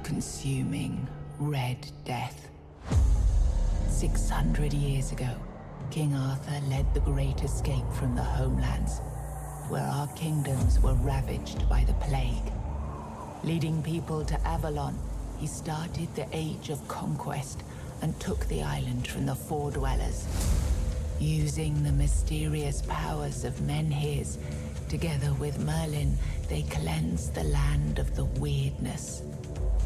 all-consuming Red Death. 600 years ago, King Arthur led the Great Escape from the homelands, where our kingdoms were ravaged by the plague. Leading people to Avalon, he started the Age of Conquest and took the island from the Four Dwellers. Using the mysterious powers of Menhirs, together with Merlin, they cleansed the land of the weirdness,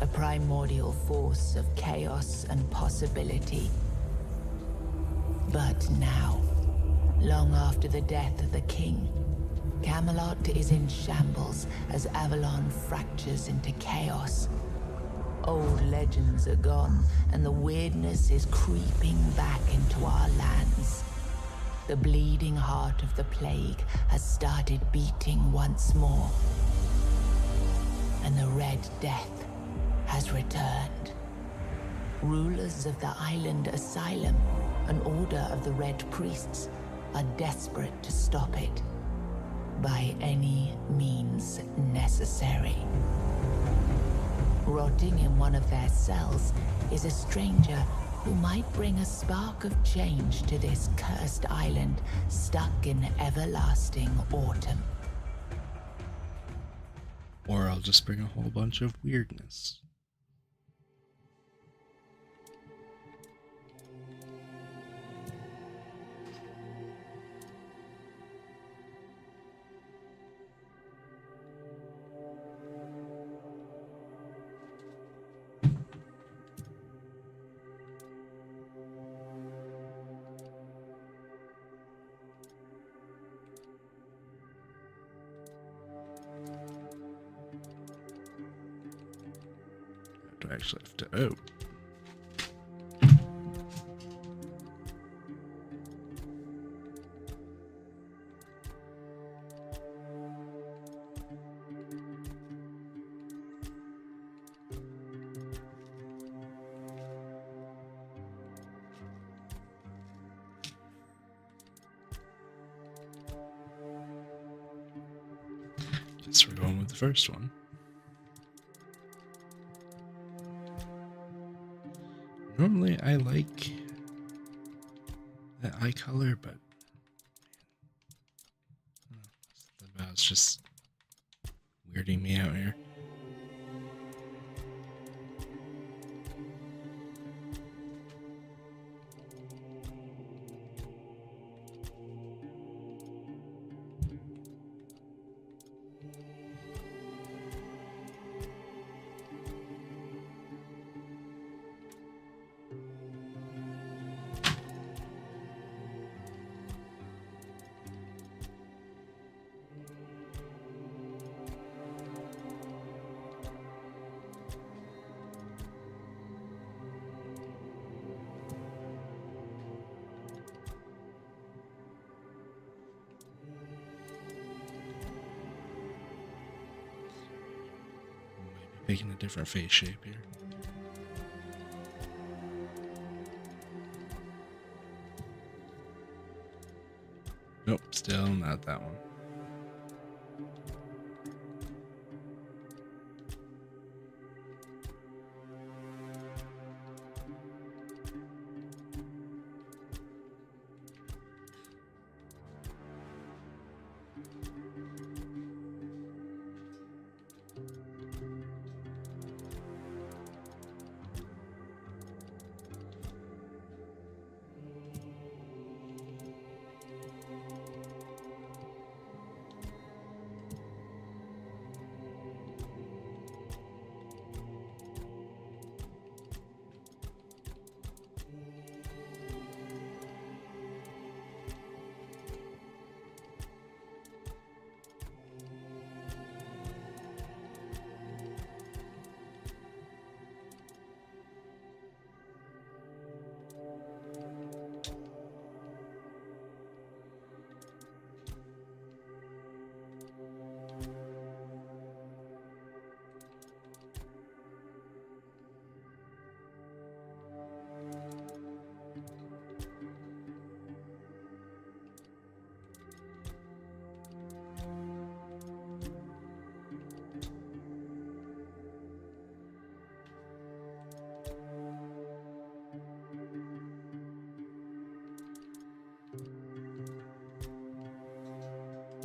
a primordial force of chaos and possibility. But now, long after the death of the king, Camelot is in shambles as Avalon fractures into chaos. Old legends are gone, and the weirdness is creeping back into our lands. The bleeding heart of the plague has started beating once more, and the Red Death has returned. Rulers of the island asylum, an order of the Red Priests, are desperate to stop it by any means necessary. Rotting in one of their cells is a stranger who might bring a spark of change to this cursed island stuck in everlasting autumn. Or I'll just bring a whole bunch of weirdness. Do I actually have to? Oh. Guess we're going with the first one. Normally I like that eye color, but something about it's just weirding me out here. Making a different face shape here. Nope, still not that one.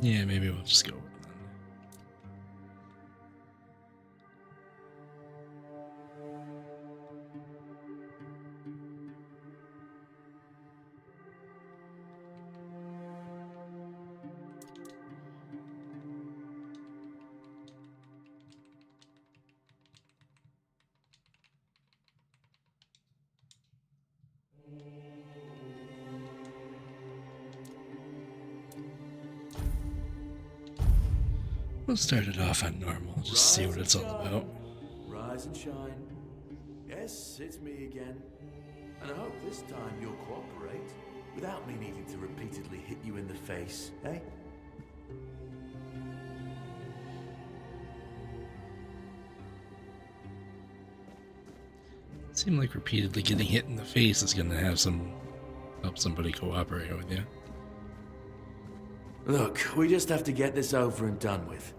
Yeah, maybe we'll just go with none. We'll start it off on normal, just see what it's all about. Rise and shine. Yes, it's me again. And I hope this time you'll cooperate without me needing to repeatedly hit you in the face, eh? It seemed like repeatedly getting hit in the face is gonna have help somebody cooperate with you. Look, we just have to get this over and done with.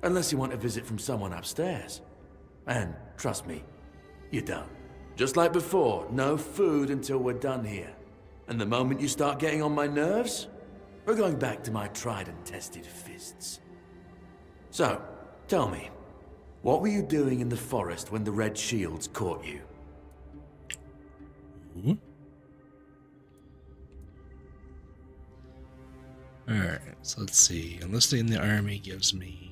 Unless you want a visit from someone upstairs. And trust me, you don't. Just like before, no food until we're done here. And the moment you start getting on my nerves, we're going back to my tried and tested fists. So, tell me, what were you doing in the forest when the Red Shields caught you? Ooh. Alright, so let's see. Enlisting in the army gives me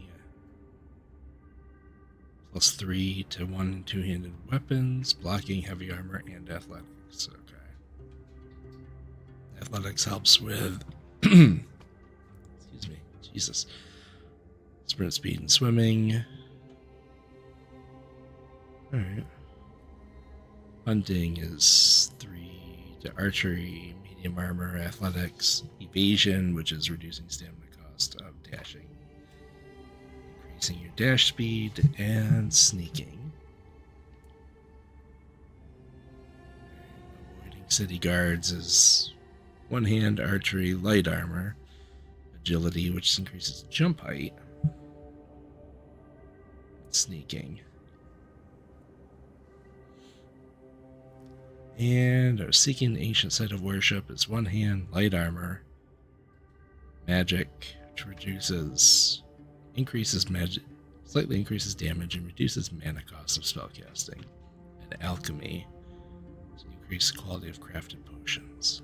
+3 to 1 and 2-handed weapons, blocking, heavy armor, and athletics. Okay. Athletics helps with excuse me, Jesus. Sprint speed and swimming. Alright. Hunting is 3 to archery, medium armor, athletics, evasion, which is reducing stamina cost of dashing, increasing your dash speed, and sneaking. Avoiding city guards is 1-hand archery, light armor, agility, which increases jump height, sneaking. And our seeking the ancient site of worship is 1-hand, light armor, magic, which slightly increases damage and reduces mana cost of spellcasting, and alchemy, to increase the quality of crafted potions.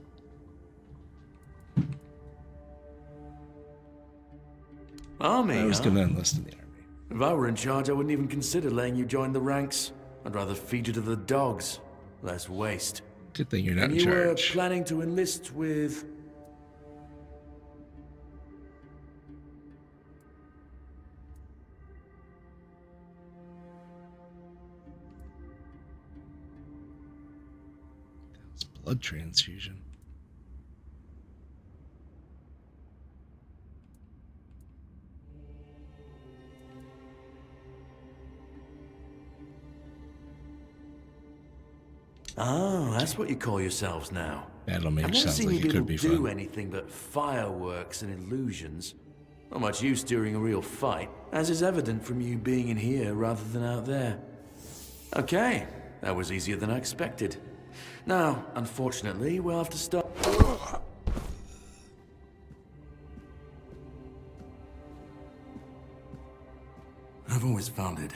Army, I was huh? going to enlist in the army. If I were in charge, I wouldn't even consider letting you join the ranks. I'd rather feed you to the dogs. Less waste. Good thing you're not And in you were charge. planning to enlist with... It's blood transfusion. Oh, that's what you call yourselves now. Battle I've mage never sounds seen like you it people could be do fun. anything but fireworks and illusions. Not much use during a real fight, as is evident from you being in here rather than out there. Okay, that was easier than I expected. Now, unfortunately, we'll have to start... I've always found it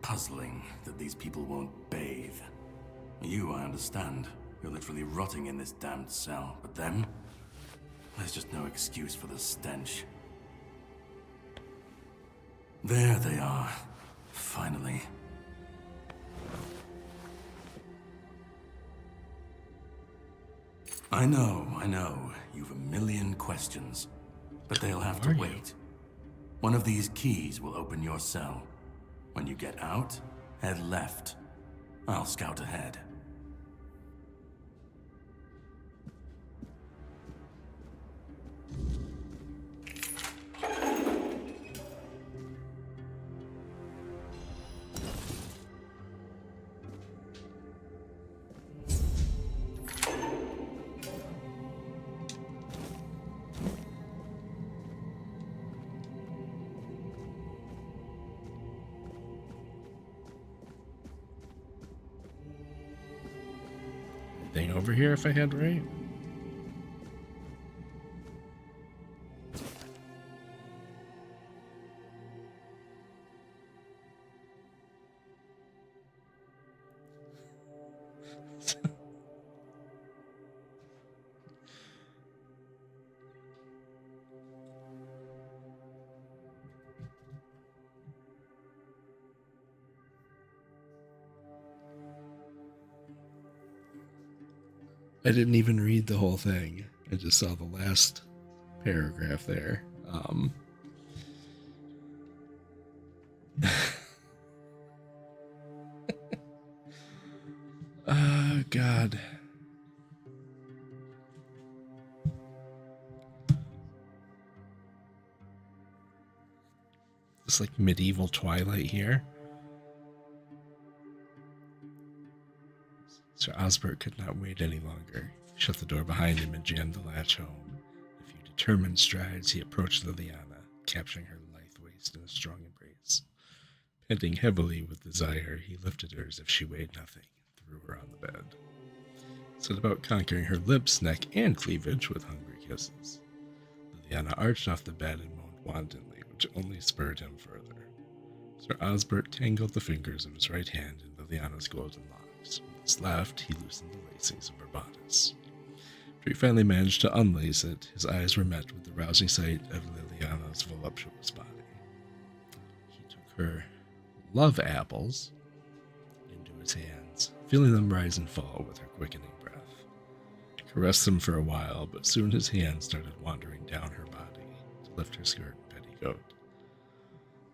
puzzling that these people won't bathe. You, I understand. You're literally rotting in this damned cell. But them? There's just no excuse for the stench. There they are. Finally. I know. You've a million questions. But they'll have to wait. One of these keys will open your cell. When you get out, head left. I'll scout ahead. Thing over here, if I had right. I didn't even read the whole thing. I just saw the last paragraph there. Oh, God. It's like medieval Twilight here. Sir Osbert could not wait any longer. He shut the door behind him and jammed the latch home. A few determined strides, he approached Liliana, capturing her lithe waist in a strong embrace. Panting heavily with desire, he lifted her as if she weighed nothing, and threw her on the bed. Set about conquering her lips, neck, and cleavage with hungry kisses. Liliana arched off the bed and moaned wantonly, which only spurred him further. Sir Osbert tangled the fingers of his right hand in Liliana's golden locks. With his left, he loosened the lacings of her bodice. After he finally managed to unlace it, his eyes were met with the rousing sight of Liliana's voluptuous body. He took her love apples into his hands, feeling them rise and fall with her quickening breath. He caressed them for a while, but soon his hand started wandering down her body to lift her skirt and petticoat.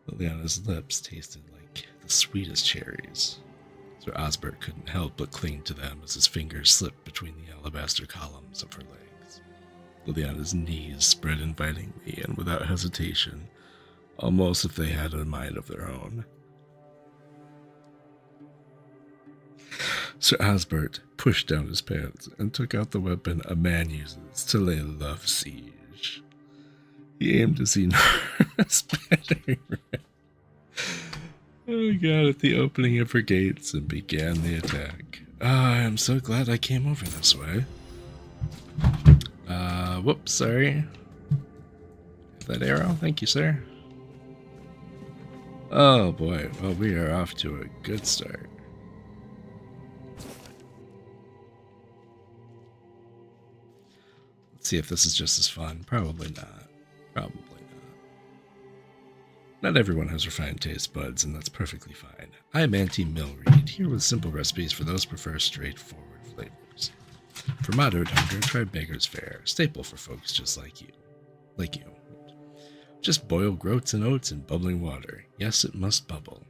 Liliana's lips tasted like the sweetest cherries. Sir Osbert couldn't help but cling to them as his fingers slipped between the alabaster columns of her legs. Liliana's knees spread invitingly and without hesitation, almost if they had a mind of their own. Sir Osbert pushed down his pants and took out the weapon a man uses to lay love siege. He aimed his enormous battering ram. Oh God, at the opening of her gates and began the attack. I am so glad I came over this way. Whoops, sorry. That arrow, thank you, sir. Oh boy, well, we are off to a good start. Let's see if this is just as fun. Probably not. Probably not. Not everyone has refined taste buds, and that's perfectly fine. I'm Auntie Millreed, here with simple recipes for those who prefer straightforward flavors. For moderate hunger, try Beggar's Fare, staple for folks just like you. Just boil groats and oats in bubbling water. Yes, it must bubble.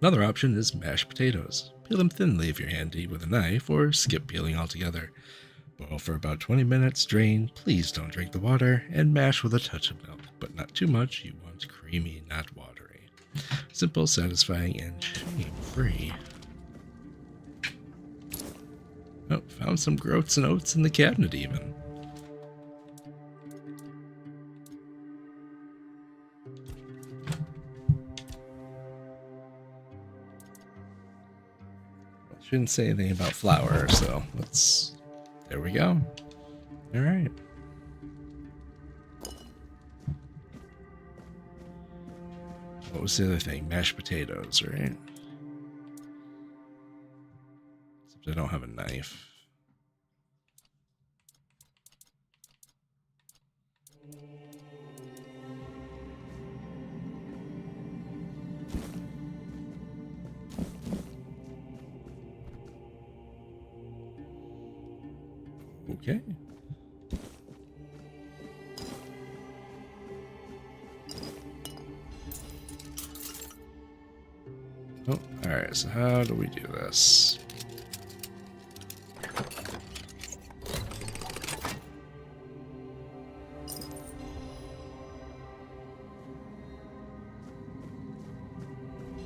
Another option is mashed potatoes. Peel them thinly if you're handy with a knife, or skip peeling altogether. Boil for about 20 minutes, drain, please don't drink the water, and mash with a touch of milk, but not too much. You want creamy, not watery. Simple, satisfying, and shame-free. Oh, found some groats and oats in the cabinet even. Shouldn't say anything about flour, so let's... There we go. All right. What was the other thing? Mashed potatoes, right? Except I don't have a knife. Okay. Oh, alright, so how do we do this?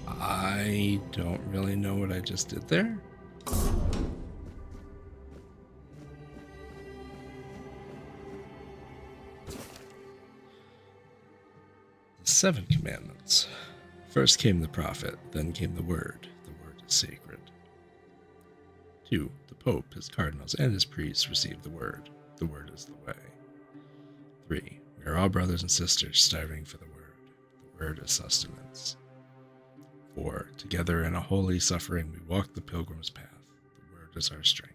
I don't really know what I just did there. The 7 commandments. First came the prophet, then came the word. The word is sacred. 2. The pope, his cardinals, and his priests received the word. The word is the way. 3. We are all brothers and sisters striving for the word. The word is sustenance. 4. Together in a holy suffering we walk the pilgrim's path. The word is our strength.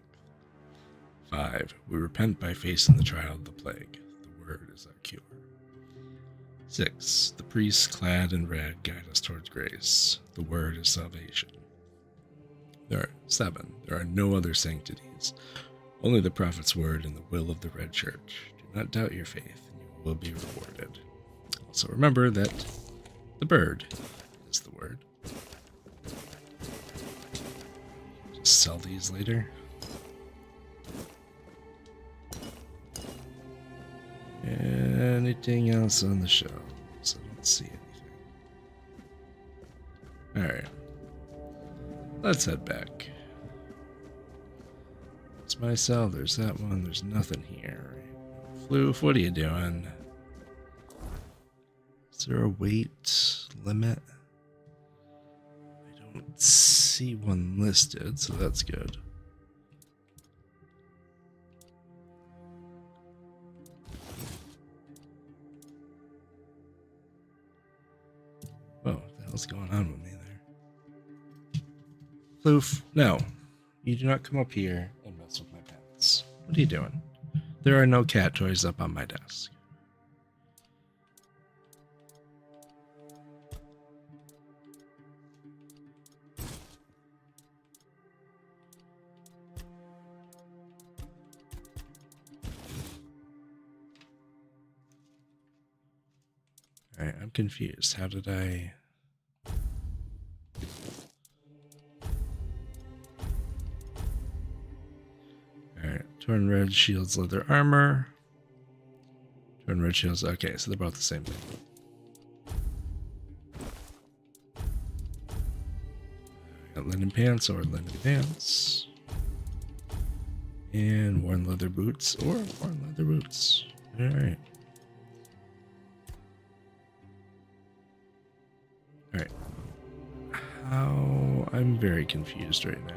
5. We repent by facing the trial of the plague. The word is our cure. 6. The priests clad in red guide us towards grace. The word is salvation. 7. There are no other sanctities. Only the prophet's word and the will of the Red Church. Do not doubt your faith, and you will be rewarded. Also remember that the bird is the word. Just sell these later. Anything else on the shelves? I don't see anything. Alright. Let's head back. It's my cell. There's that one. There's nothing here. Floof, what are you doing? Is there a weight limit? I don't see one listed, so that's good. Whoa, what the hell's going on with me there? Floof, no. You do not come up here and mess with my pets. What are you doing? There are no cat toys up on my desk. Alright, I'm confused. How did I... Alright, torn red shields, leather armor. Torn red shields, okay, so they're both the same thing. Got linen pants or linen pants. And worn leather boots or worn leather boots. Alright. Alright. How... I'm very confused right now.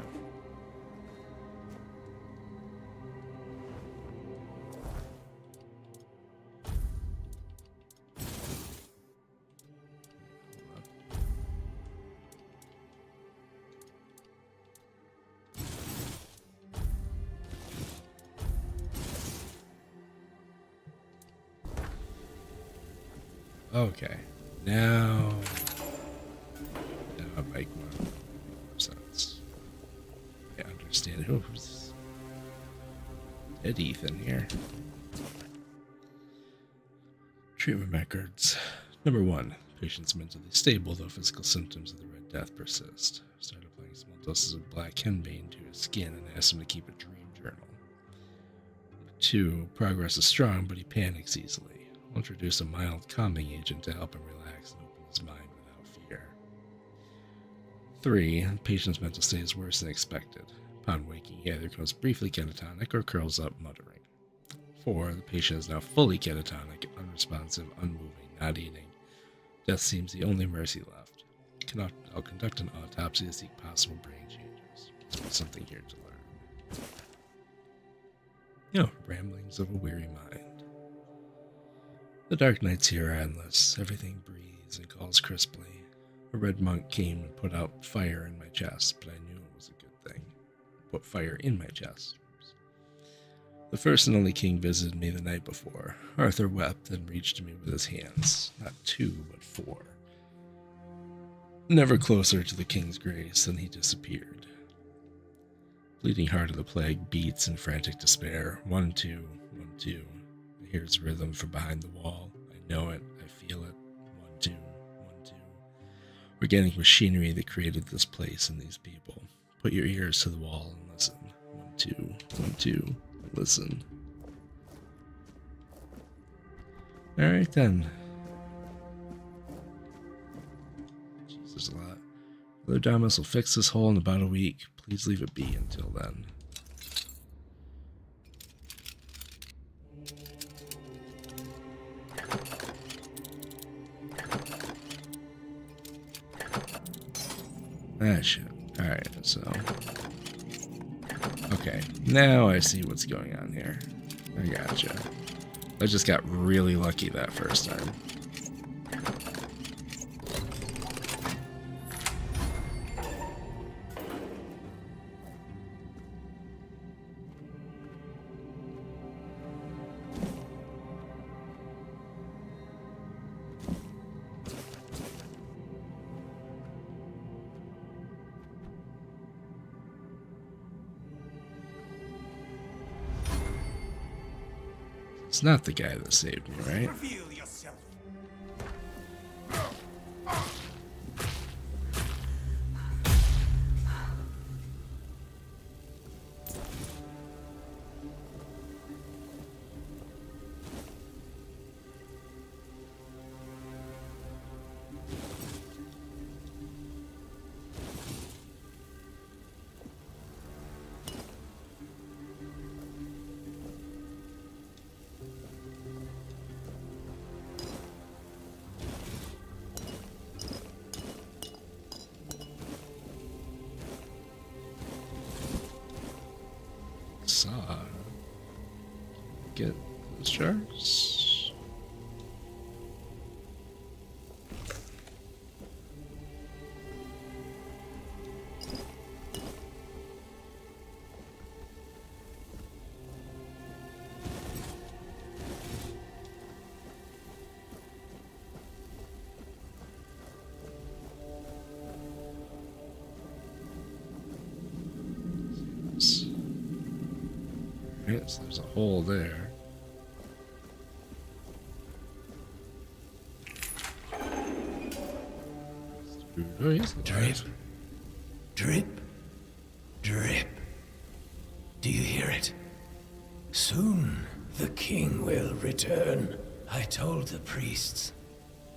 Okay, now it makes more sense. I understand. Who's Ed Ethan here? Treatment records. Number 1. Patient's mentally stable, though physical symptoms of the Red Death persist. Started applying small doses of black henbane to his skin and asked him to keep a dream journal. Number 2. Progress is strong, but he panics easily. We'll introduce a mild calming agent to help him relax and open his mind without fear. 3. The patient's mental state is worse than expected. Upon waking, he either becomes briefly catatonic or curls up muttering. 4. The patient is now fully catatonic, unresponsive, unmoving, not eating. Death seems the only mercy left. I'll conduct an autopsy to seek possible brain changes. There's something here to learn. Ramblings of a weary mind. The dark nights here are endless. Everything breathes and calls crisply. A red monk came and put out fire in my chest, but I knew it was a good thing. Put fire in my chest. The first and only king visited me the night before. Arthur wept and reached to me with his hands. Not 2, but 4. Never closer to the king's grace than he disappeared. Bleeding heart of the plague beats in frantic despair. 1, 2, 1, 2. I hear its rhythm from behind the wall. I know it. I feel it. 1, 2, 1, 2. Organic machinery that created this place and these people. Put your ears to the wall and listen. 1, 2, 1, 2. Listen. Alright then. Jeez, there's a lot. Brother Damas will fix this hole in about a week. Please leave it be until then. Ah, shit. Alright, so... Okay, now I see what's going on here. I gotcha. I just got really lucky that first time. It's not the guy that saved me, right? Reveal yourself. Get those jars. Yes, there's a hole there. Oh, yes, Drip, drip, drip. Do you hear it? Soon the king will return. I told the priests.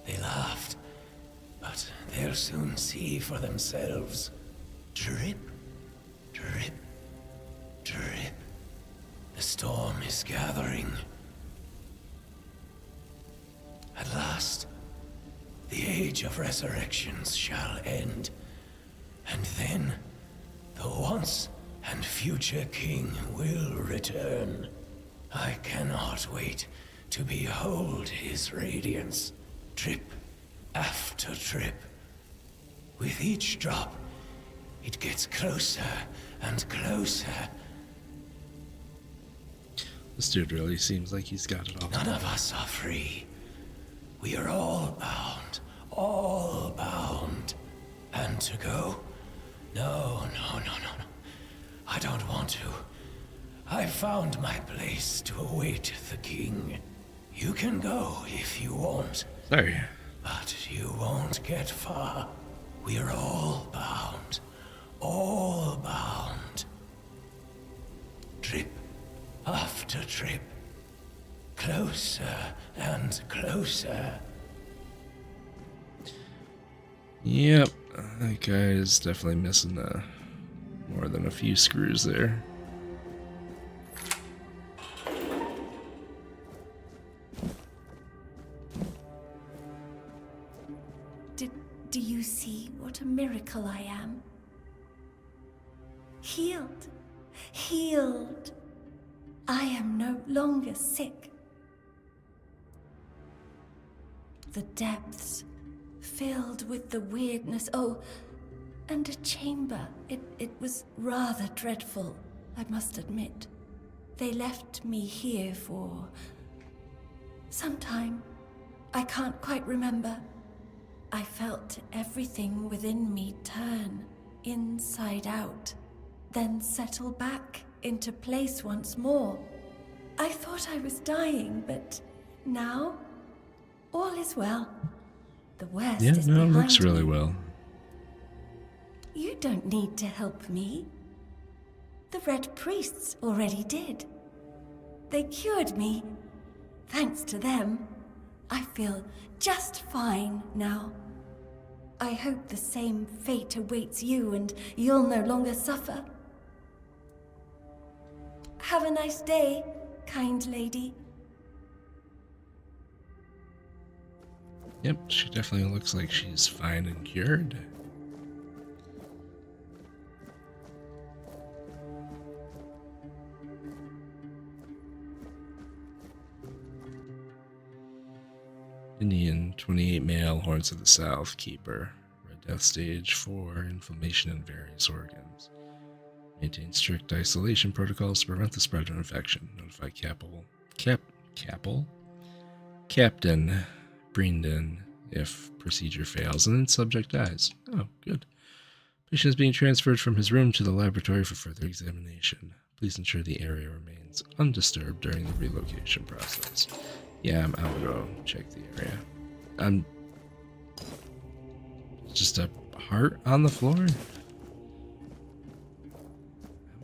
They laughed. But they'll soon see for themselves. Drip, drip, drip. The storm is gathering. At last, the age of resurrections shall end, and then the once and future king will return. I cannot wait to behold his radiance, drip after drip. With each drop, it gets closer and closer. This dude really seems like he's got it all. None of us are free. We are all bound. All bound. And to go? No. I don't want to. I found my place to await the king. You can go if you want. Sorry. But you won't get far. We are all bound. All bound. Drip after trip, closer and closer. Yep, that guy is definitely missing more than a few screws there. Do you see what a miracle I am? Healed. Healed. I am no longer sick. The depths, filled with the weirdness. Oh, and a chamber. It was rather dreadful, I must admit. They left me here for some time. I can't quite remember. I felt everything within me turn inside out, then settle back into place once more. I thought I was dying, but now all is well. The worst is Yeah, no, it behind looks really me. well. You don't need to help me. The Red Priests already did. They cured me. Thanks to them, I feel just fine now. I hope the same fate awaits you and you'll no longer suffer. Have a nice day, kind lady. Yep, she definitely looks like she's fine and cured. Indian 28 male, Horns of the South, Keeper. Red Death Stage 4, inflammation in various organs. Maintain strict isolation protocols to prevent the spread of infection. Notify Captain Brendon if procedure fails and then subject dies. Oh, good. Patient is being transferred from his room to the laboratory for further examination. Please ensure the area remains undisturbed during the relocation process. Yeah, I'm out to go check the area. Just a heart on the floor?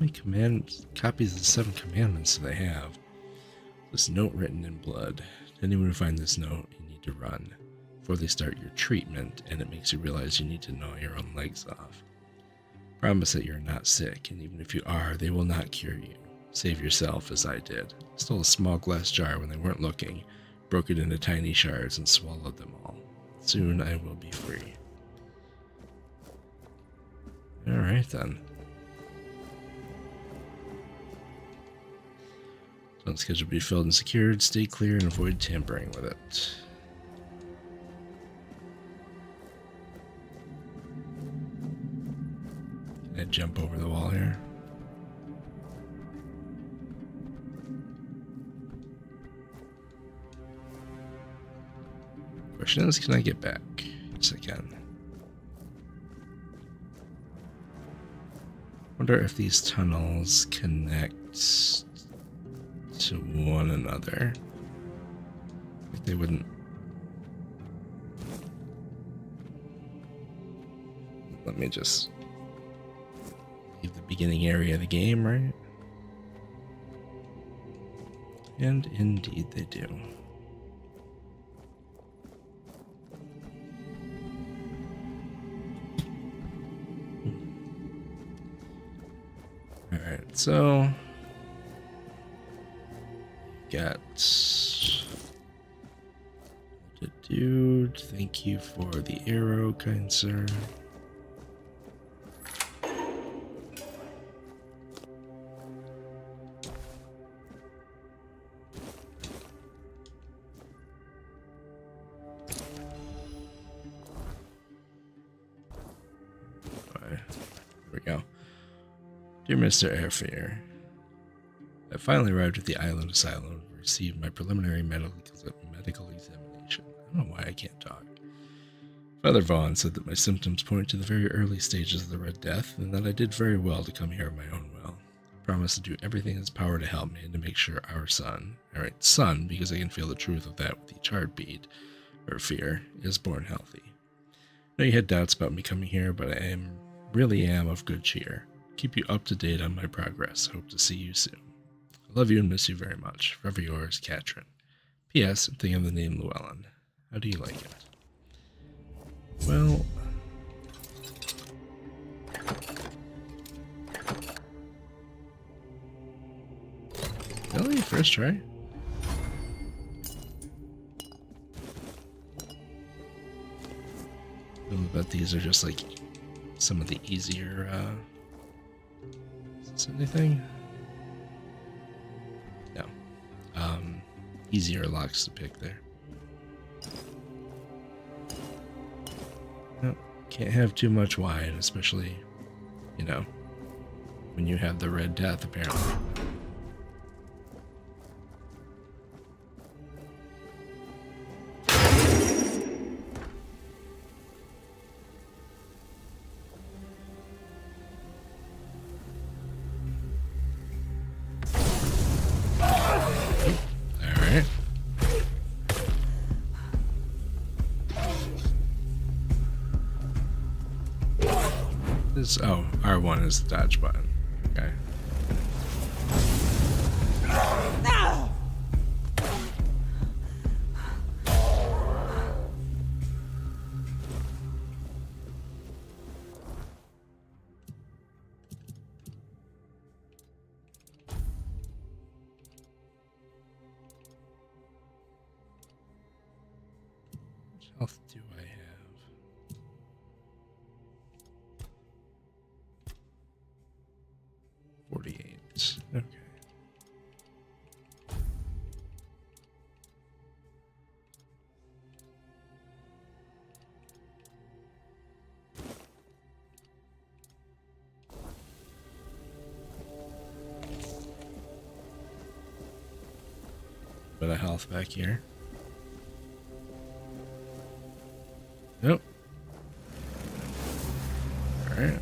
How many copies of the 7 commandments do they have? This note written in blood. To anyone who finds this note, you need to run before they start your treatment, and it makes you realize you need to gnaw your own legs off. Promise that you're not sick, and even if you are, they will not cure you. Save yourself as I did. Stole a small glass jar when they weren't looking, broke it into tiny shards, and swallowed them all. Soon I will be free. Alright then. Zone schedule to be filled and secured. Stay clear and avoid tampering with it. Can I jump over the wall here? Question is, can I get back? Yes, I can. Wonder if these tunnels connect to one another. Like they wouldn't. Let me just leave the beginning area of the game, right? And indeed they do. Alright, so got the dude. Thank you for the arrow, kind sir. There we go. Dear Mr. Airfare, I finally arrived at the island asylum and received my preliminary medical examination. I don't know why I can't talk. Father Vaughn said that my symptoms point to the very early stages of the Red Death, and that I did very well to come here of my own will. I promise to do everything in his power to help me and to make sure our son, alright, son, because I can feel the truth of that with each heartbeat, or fear, is born healthy. I know you had doubts about me coming here, but I really am of good cheer. Keep you up to date on my progress. Hope to see you soon. I love you and miss you very much. Forever yours, Katrin. P.S. I'm thinking of the name Llewellyn. How do you like it? Well, really? First try? I bet these are just like some of the easier, is this anything? No. Easier locks to pick there. Nope. Can't have too much wine, especially, you know, when you have the Red Death, apparently. Oh, R1 is the dodge button. Okay. What health do I have? 48. Okay. Bit of health back here. Nope. All right.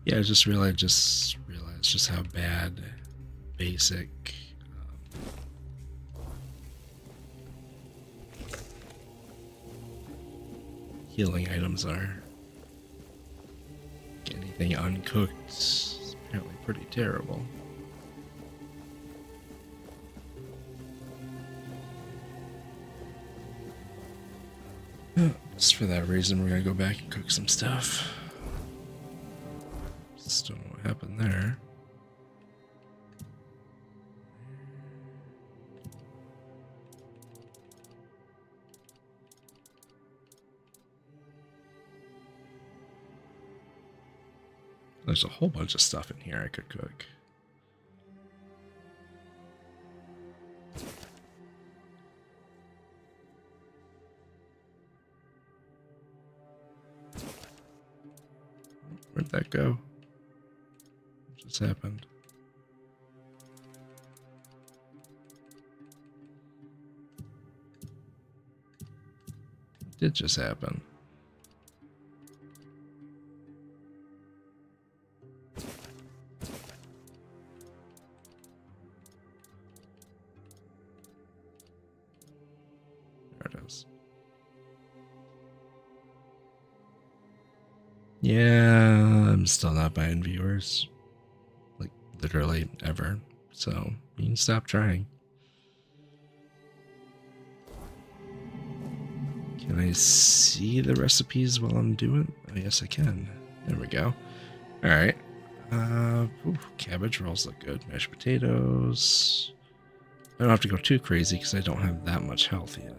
Yeah, I just realized just how bad basic healing items are. Anything uncooked is apparently pretty terrible. Just for that reason, we're gonna go back and cook some stuff. Just don't know what happened there. There's a whole bunch of stuff in here I could cook. Where'd that go? What just happened? What did just happen? There it is. Yeah, I'm still not buying viewers. Like, literally ever. So, you can stop trying. Can I see the recipes while I'm doing? Oh, yes, I can. There we go. Alright. Cabbage rolls look good. Mashed potatoes. I don't have to go too crazy because I don't have that much health yet.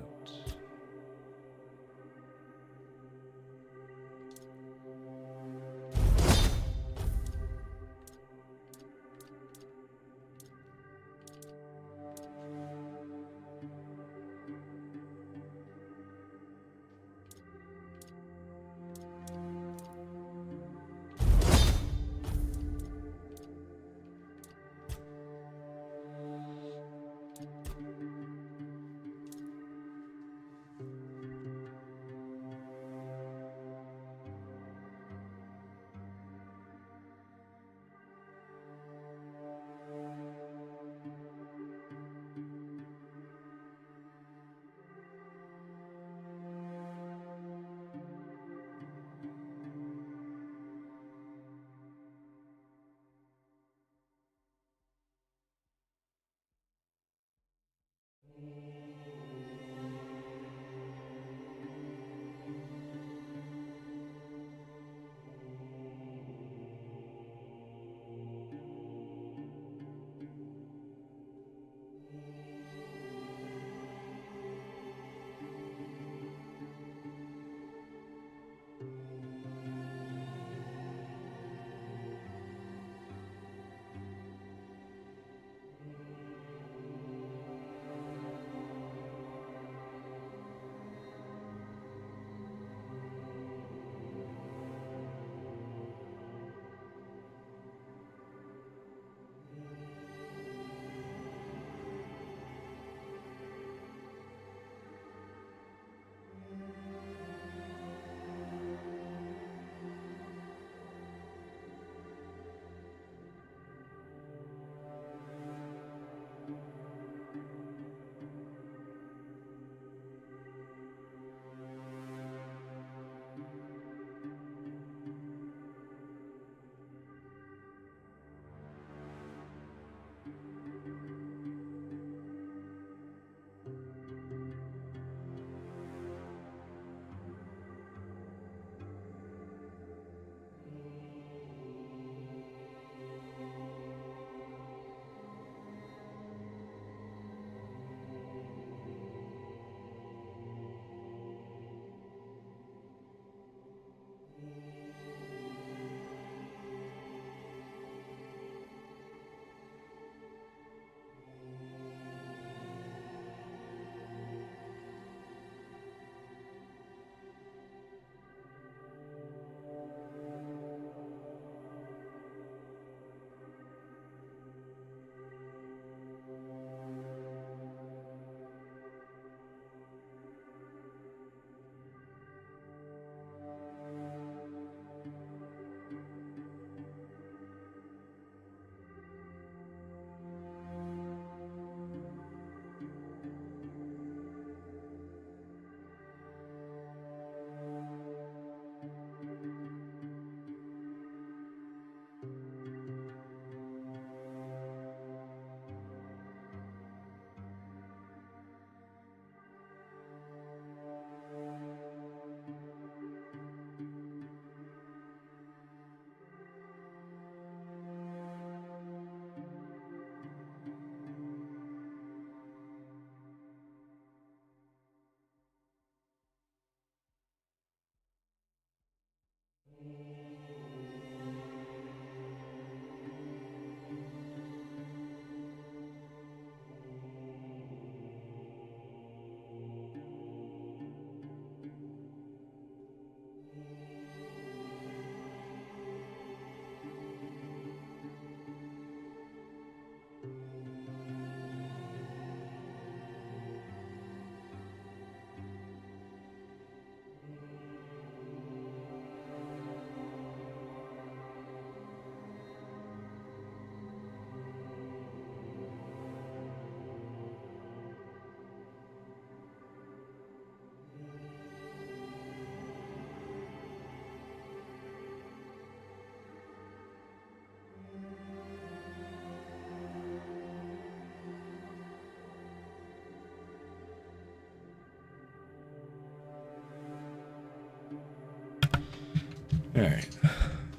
Alright.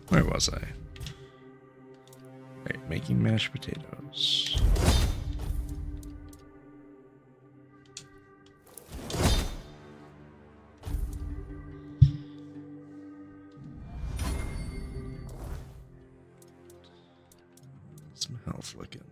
Where was I? Alright, making mashed potatoes. How's my health looking?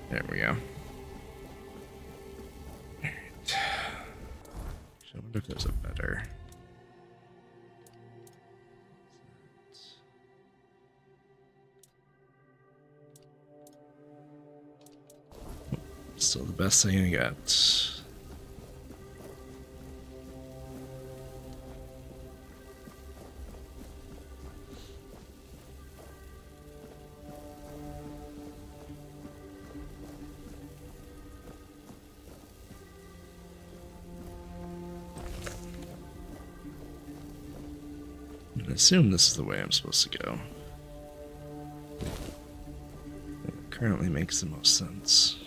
There we go. Alright. I wonder if there's a better. Still the best thing I got. I assume this is the way I'm supposed to go. It currently makes the most sense.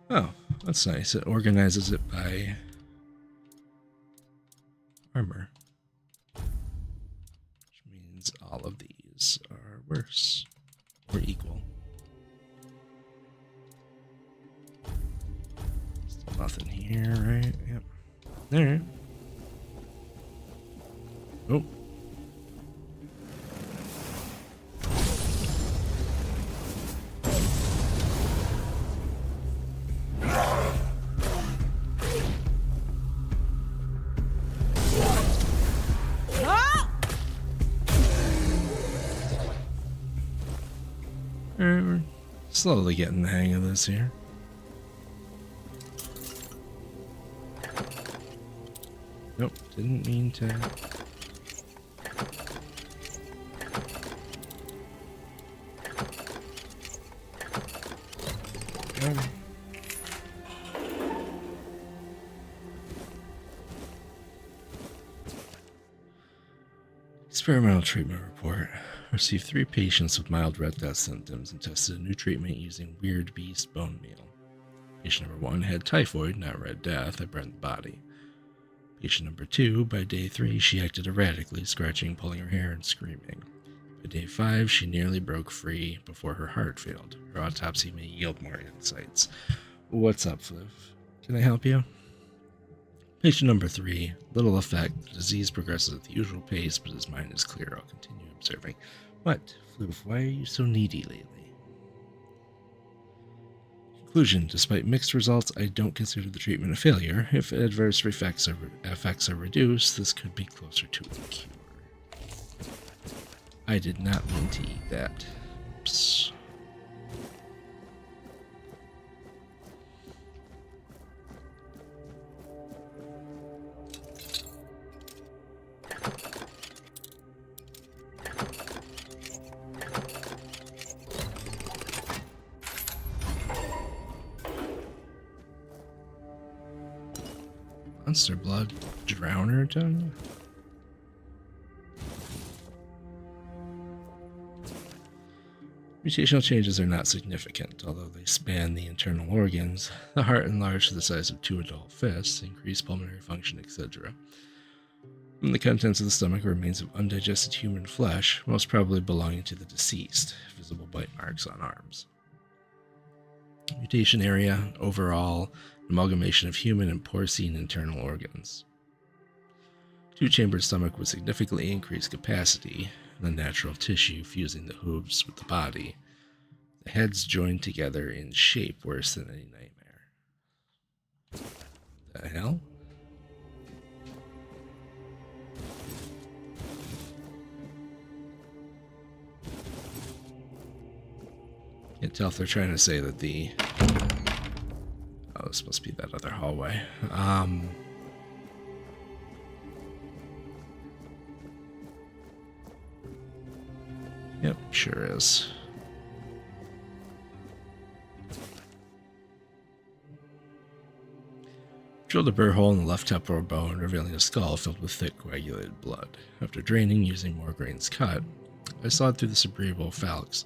Oh, that's nice. It organizes it by armor. Which means all of these are worse or equal. Still nothing here, right? Yep. There. Oh. We're slowly getting the hang of this here. Nope, didn't mean to. Experimental treatment report. Received 3 patients with mild Red Death symptoms and tested a new treatment using Weird Beast bone meal. Patient number 1 had typhoid, not Red Death. I burned the body. Patient number 2, by day 3, she acted erratically, scratching, pulling her hair, and screaming. By day 5, she nearly broke free before her heart failed. Her autopsy may yield more insights. What's up, Fliv? Can I help you? Patient number 3, little effect. The disease progresses at the usual pace, but his mind is clear. I'll continue observing. What, Fliv, why are you so needy lately? Conclusion. Despite mixed results, I don't consider the treatment a failure. If adverse effects are reduced, this could be closer to a cure. I did not mean to eat that. Oops. Monster blood drowner tongue? Mutational changes are not significant, although they span the internal organs. The heart enlarged to the size of 2 adult fists, increased pulmonary function, etc. From the contents of the stomach are remains of undigested human flesh, most probably belonging to the deceased, visible bite marks on arms. Mutation area, overall, amalgamation of human and porcine internal organs. 2-chambered stomach with significantly increased capacity, the natural tissue fusing the hooves with the body. The heads joined together in shape worse than any nightmare. The hell? Can't tell if they're trying to say that the... Oh, this must be that other hallway. Yep, sure is. Drilled a burr hole in the left temporal bone, revealing a skull filled with thick coagulated blood. After draining using Morgraine's cut, I sawed through the cerebral falx,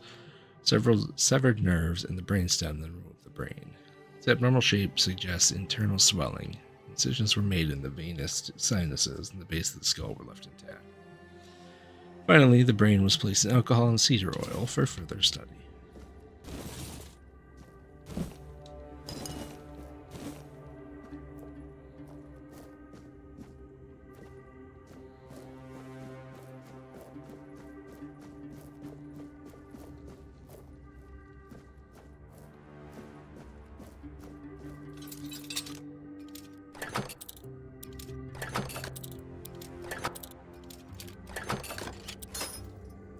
several severed nerves, and the brainstem, then removed the brain. Its abnormal shape suggests internal swelling. Incisions were made in the venous sinuses, and the base of the skull were left intact. Finally, the brain was placed in alcohol and cedar oil for further study.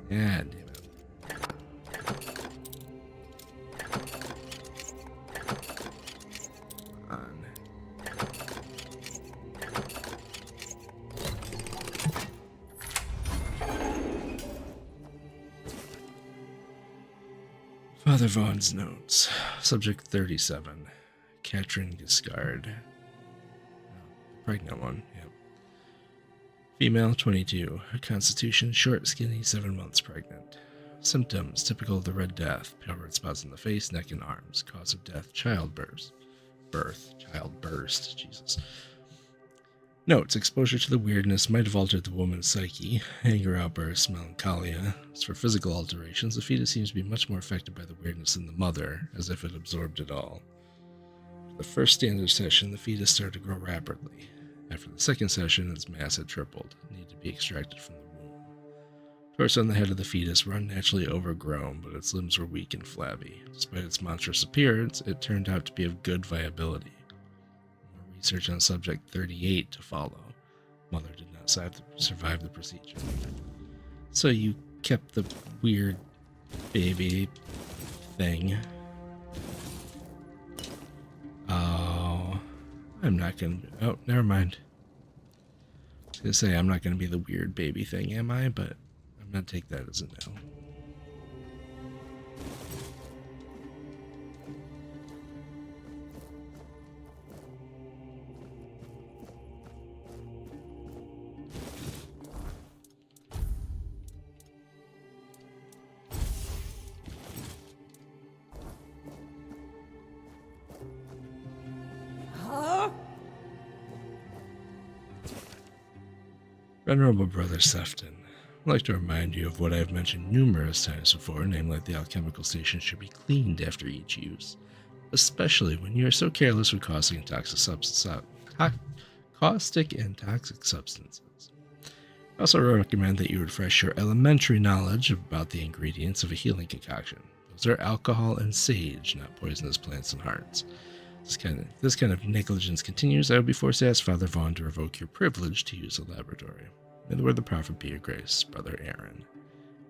Yeah, damn it. On. Father Vaughn's notes. Subject 37. Katrin Giscard. Pregnant one, yep. Female, 22. Constitution, short, skinny, 7 months pregnant. Symptoms, typical of the Red Death. Pale red spots on the face, neck, and arms. Cause of death, childbirth. Childburst, Jesus. Notes, exposure to the weirdness might have altered the woman's psyche. Anger outbursts, melancholia. As for physical alterations, the fetus seems to be much more affected by the weirdness than the mother, as if it absorbed it all. After the first standard session, the fetus started to grow rapidly. After the second session, its mass had tripled. It needed to be extracted from the womb. Torso and the head of the fetus were unnaturally overgrown, but its limbs were weak and flabby. Despite its monstrous appearance, it turned out to be of good viability. More research on subject 38 to follow. Mother did not survive the procedure. So you kept the weird baby thing. Oh, I'm not gonna... Oh, never mind. I was gonna say I'm not gonna be the weird baby thing, am I? But I'm gonna take that as a no. Venerable Brother Sefton, I'd like to remind you of what I have mentioned numerous times before, namely that the alchemical station should be cleaned after each use, especially when you are so careless with caustic and toxic substances. I also recommend that you refresh your elementary knowledge about the ingredients of a healing concoction. Those are alcohol and sage, not poisonous plants and hearts. If this kind of negligence continues, I will be forced to ask Father Vaughn to revoke your privilege to use the laboratory. May the word of the prophet be your grace, Brother Aaron.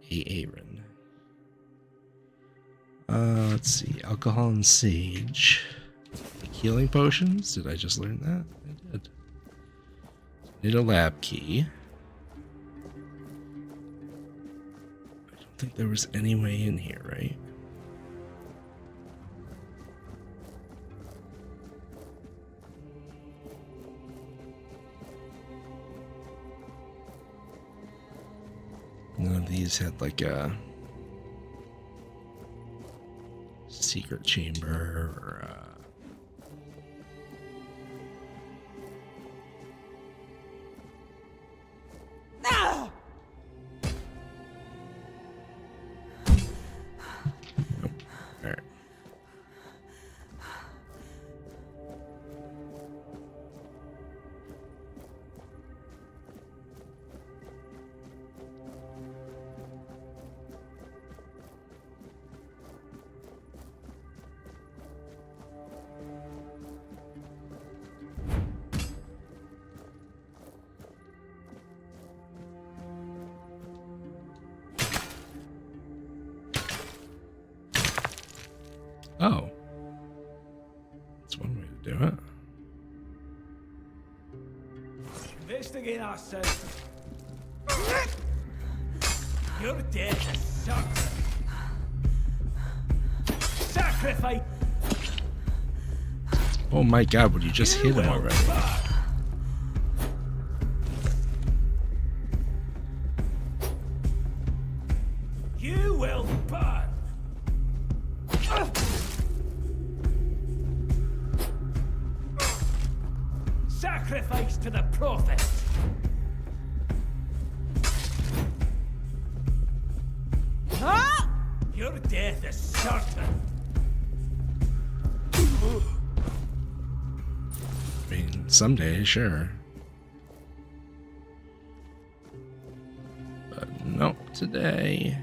Aaron. Let's see. Alcohol and sage. Healing potions? Did I just learn that? I did. Need a lab key. I don't think there was any way in here, right? none of these had like a secret chamber or No! nope. All right. Oh, that's one way to do it. Investigate ourselves. Your death is certain. Sacrifice. Oh my god, would you just hit him already? You will burn. Sacrifice to the prophet. Huh? Your death is certain. I mean, someday, sure. But nope, today.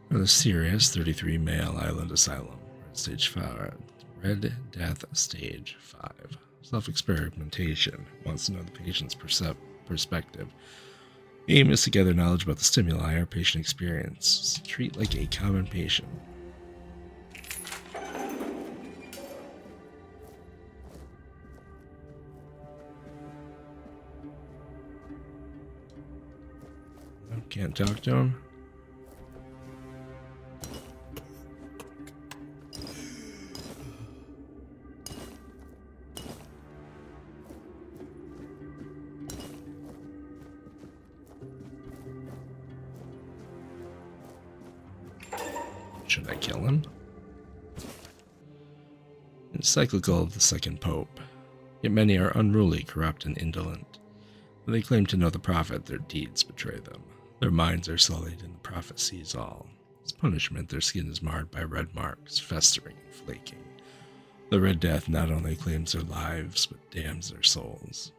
For the serious 33 male island asylum, stage 5, Red Death stage 5. Self-experimentation wants to know the patient's perspective. Aim is to gather knowledge about the stimuli our patient experiences. Treat like a common patient. Can't talk to him. Should I kill him? Encyclical of the Second Pope. Yet many are unruly, corrupt, and indolent. When they claim to know the prophet, their deeds betray them. Their minds are sullied, and the prophet sees all. As punishment, their skin is marred by red marks, festering and flaking. The Red Death not only claims their lives, but damns their souls.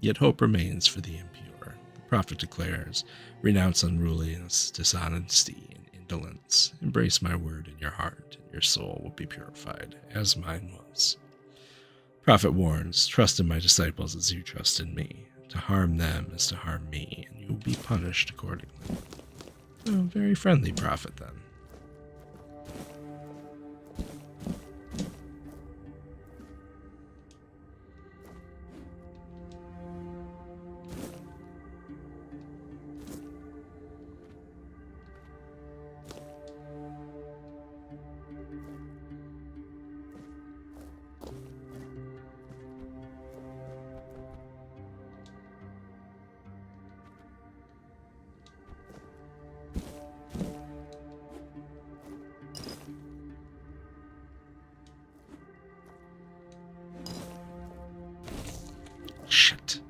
Yet hope remains for the impure. The prophet declares, renounce unruliness, dishonesty, and indolence. Embrace my word in your heart, and your soul will be purified, as mine was. Prophet warns, trust in my disciples as you trust in me. To harm them is to harm me, and you will be punished accordingly. A very friendly prophet, then. Shit.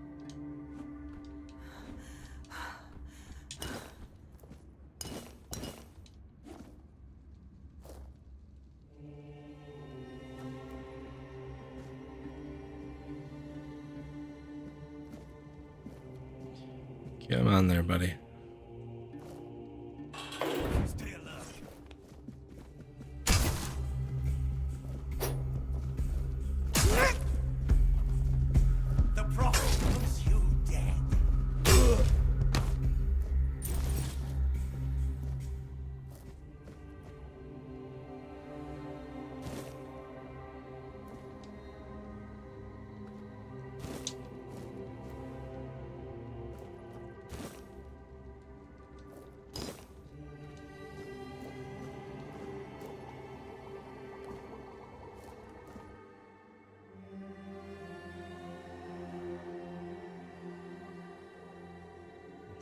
Come on there, buddy. Stay alert. The prophet wants you dead.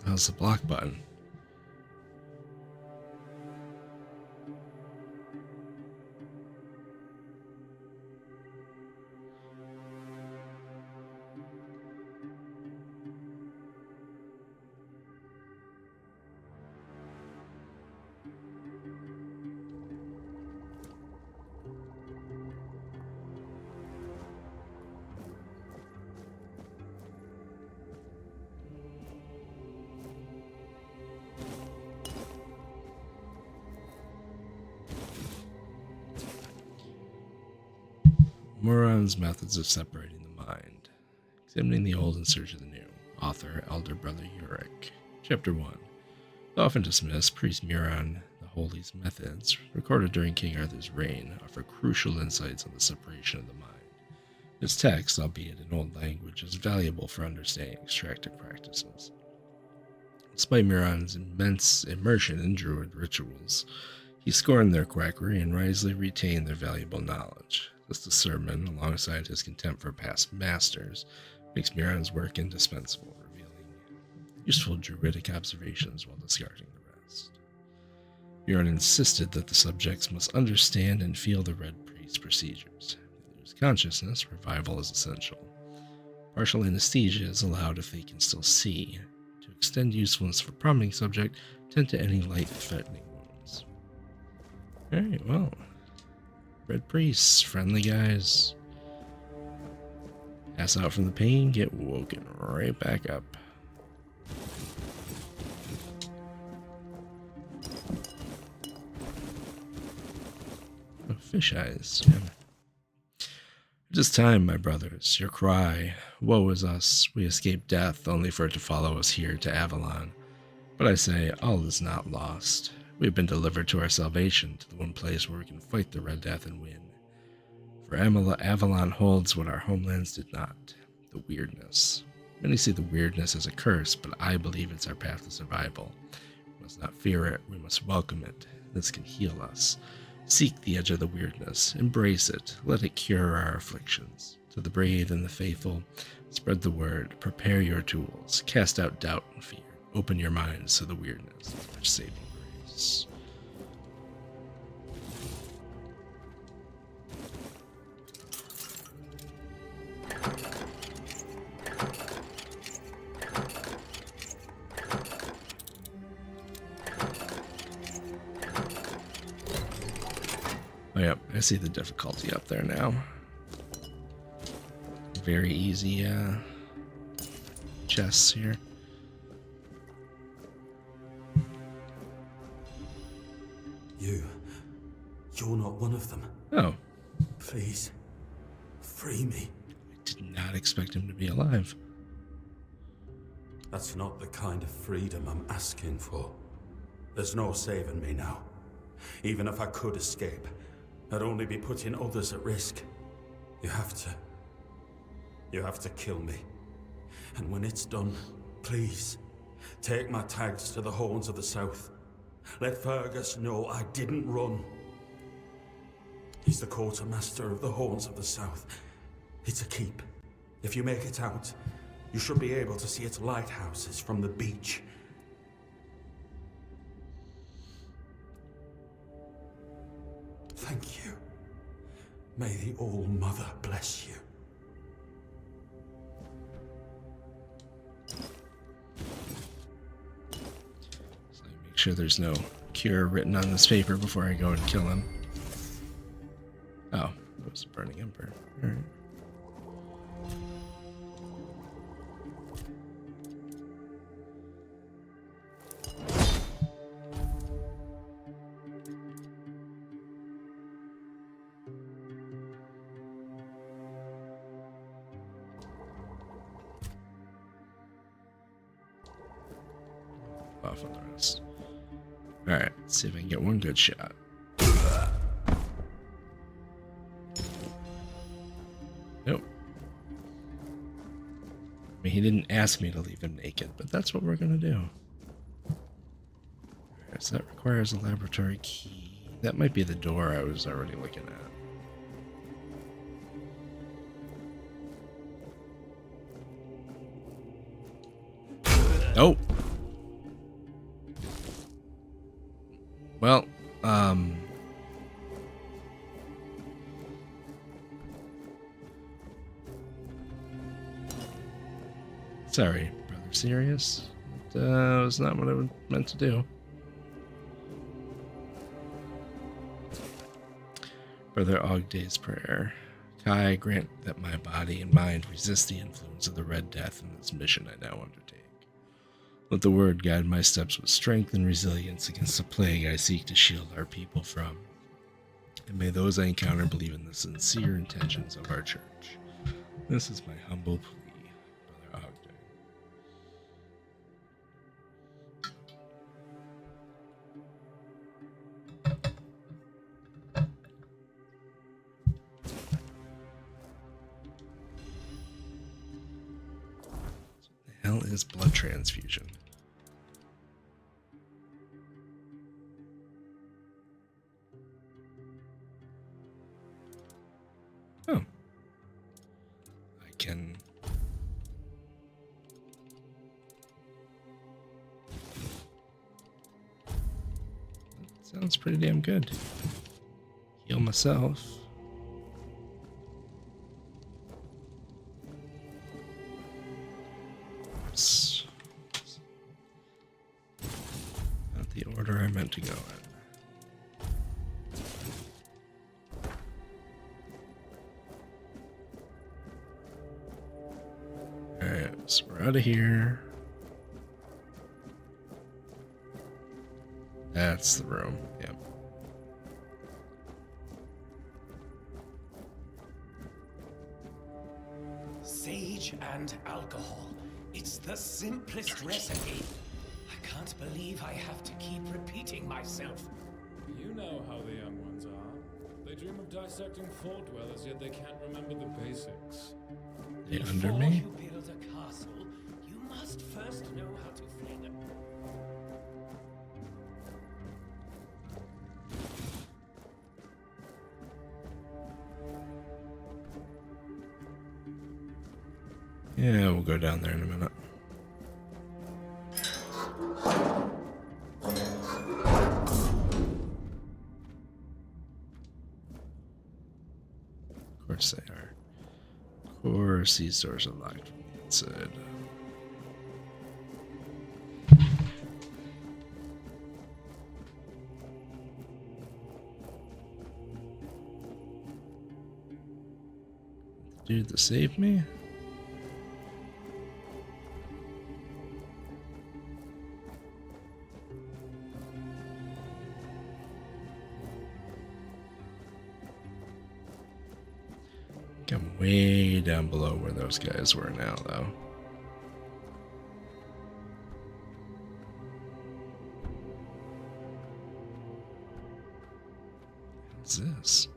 hell's the block button? Muron's methods of separating the mind. Examining the old in search of the new. Author, Elder Brother Uric. Chapter 1. The often dismissed Priest Muron the Holy's methods, recorded during King Arthur's reign, offer crucial insights on the separation of the mind. Its text, albeit in old language, is valuable for understanding extractive practices. Despite Muron's immense immersion in Druid rituals, he scorned their quackery and wisely retained their valuable knowledge. This discernment, alongside his contempt for past masters, makes Muron's work indispensable, revealing useful druidic observations while discarding the rest. Muron insisted that the subjects must understand and feel the Red Priest's procedures. If they lose consciousness, revival is essential. Partial anesthesia is allowed if they can still see. To extend usefulness for prominent subject, tend to any life-threatening wounds. Alright, well. Red priests, friendly guys. Pass out from the pain, get woken right back up. Oh, fish eyes. Yeah. It is time, my brothers. Your cry, woe is us. We escaped death, only for it to follow us here to Avalon. But I say, all is not lost. We have been delivered to our salvation, to the one place where we can fight the Red Death and win. For Avalon holds what our homelands did not, the weirdness. Many see the weirdness as a curse, but I believe it's our path to survival. We must not fear it, we must welcome it. This can heal us. Seek the edge of the weirdness, embrace it, let it cure our afflictions. To the brave and the faithful, spread the word, prepare your tools, cast out doubt and fear, open your minds to the weirdness of our saving grace. Oh, yep, I see the difficulty up there now. Very easy chests here. You're not one of them. Oh. Please, free me. I did not expect him to be alive. That's not the kind of freedom I'm asking for. There's no saving me now. Even if I could escape, I'd only be putting others at risk. You have to kill me. And when it's done, please, take my tags to the Horns of the South. Let Fergus know I didn't run. He's the quartermaster of the Horns of the South. It's a keep. If you make it out, you should be able to see its lighthouses from the beach. Thank you. May the All-Mother bless you. So make sure there's no cure written on this paper before I go and kill him. Oh, it was a burning ember. All right. Off on the rest. Alright, let's see if I can get one good shot. Nope. I mean, he didn't ask me to leave him naked, but that's what we're gonna do. Alright, so that requires a laboratory key. That might be the door I was already looking at. Nope. Sorry, brother, serious? That was not what I meant to do. Brother Ogday's prayer. Kai, grant that my body and mind resist the influence of the Red Death in this mission I now undertake. Let the word guide my steps with strength and resilience against the plague I seek to shield our people from. And may those I encounter believe in the sincere intentions of our church. This is my humble plea, Brother Ogday. What the hell is blood transfusion? Oh. I can... That sounds pretty damn good. Heal myself. Oops. Not the order I meant to go in. Alright, so we're out of here. That's the room, yep. Sage and alcohol. It's the simplest recipe. I can't believe I have to keep repeating myself. You know how the young ones are. They dream of dissecting fort dwellers, yet they can't remember the basics. They under Before me? you build a castle, you must first know how to fling them. Yeah, we'll go down there in a minute. Of course they are. Of course these doors are locked from the inside. Dude that saved me? I'm way down below where those guys were now, though. What's this?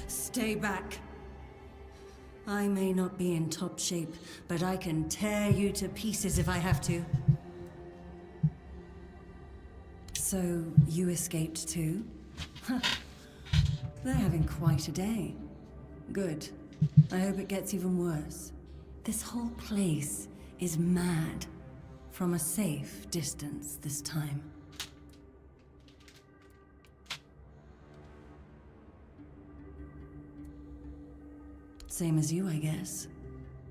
Stay back. I may not be in top shape, but I can tear you to pieces if I have to. So, you escaped too? They're having quite a day. Good. I hope it gets even worse. This whole place is mad. From a safe distance this time. Same as you, I guess.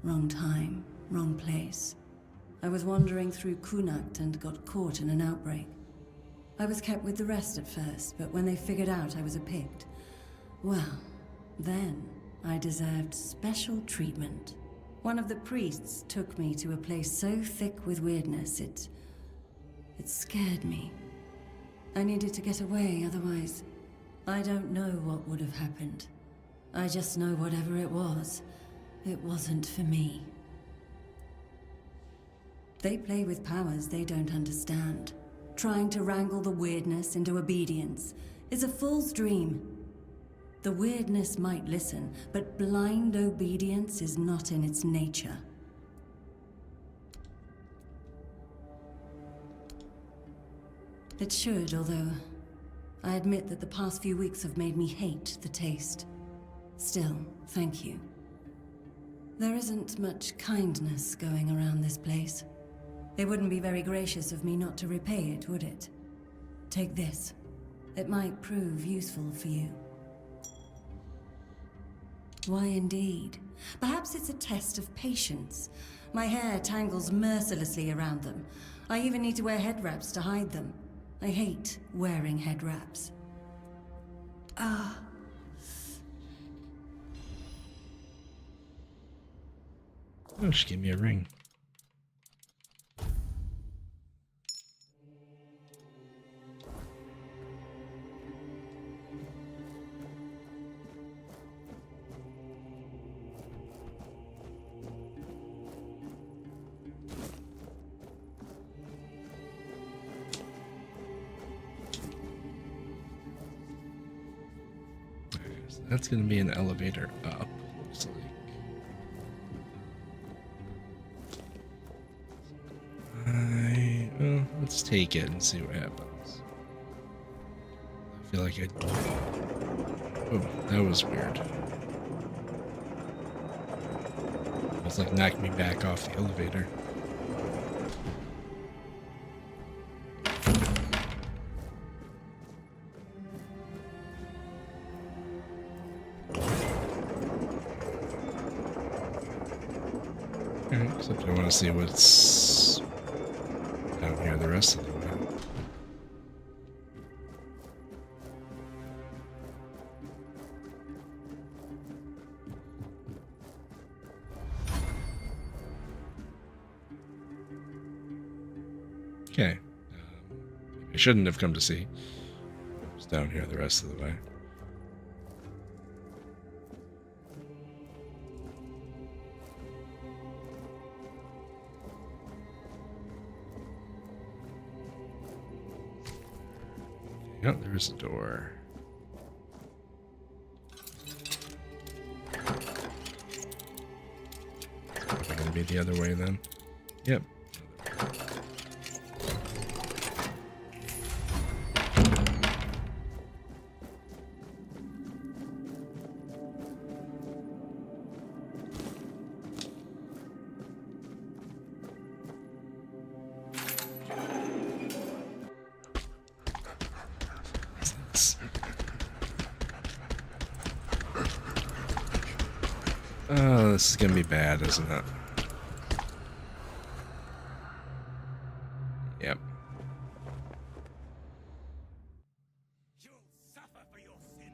Wrong time, wrong place. I was wandering through Kunakt and got caught in an outbreak. I was kept with the rest at first, but when they figured out I was a Pict, well, then I deserved special treatment. One of the priests took me to a place so thick with weirdness, it scared me. I needed to get away, otherwise, I don't know what would have happened. I just know whatever it wasn't for me. They play with powers they don't understand. Trying to wrangle the weirdness into obedience is a fool's dream. The weirdness might listen, but blind obedience is not in its nature. It should, although I admit that the past few weeks have made me hate the taste. Still, thank you. There isn't much kindness going around this place. It wouldn't be very gracious of me not to repay it, would it? Take this. It might prove useful for you. Why indeed? Perhaps it's a test of patience. My hair tangles mercilessly around them. I even need to wear head wraps to hide them. I hate wearing head wraps. Ah. Oh, she gave me a ring. That's going to be an elevator up, looks like. Well, let's take it and see what happens. I feel like oh, that was weird. Almost like knocked me back off the elevator. Except I want to see what's down here the rest of the way. Okay. I shouldn't have come to see. It's down here the rest of the way. Yep, there's a door. Probably gonna be the other way then. Yep. Oh, this is gonna be bad, isn't it? Yep. You'll suffer for your sins.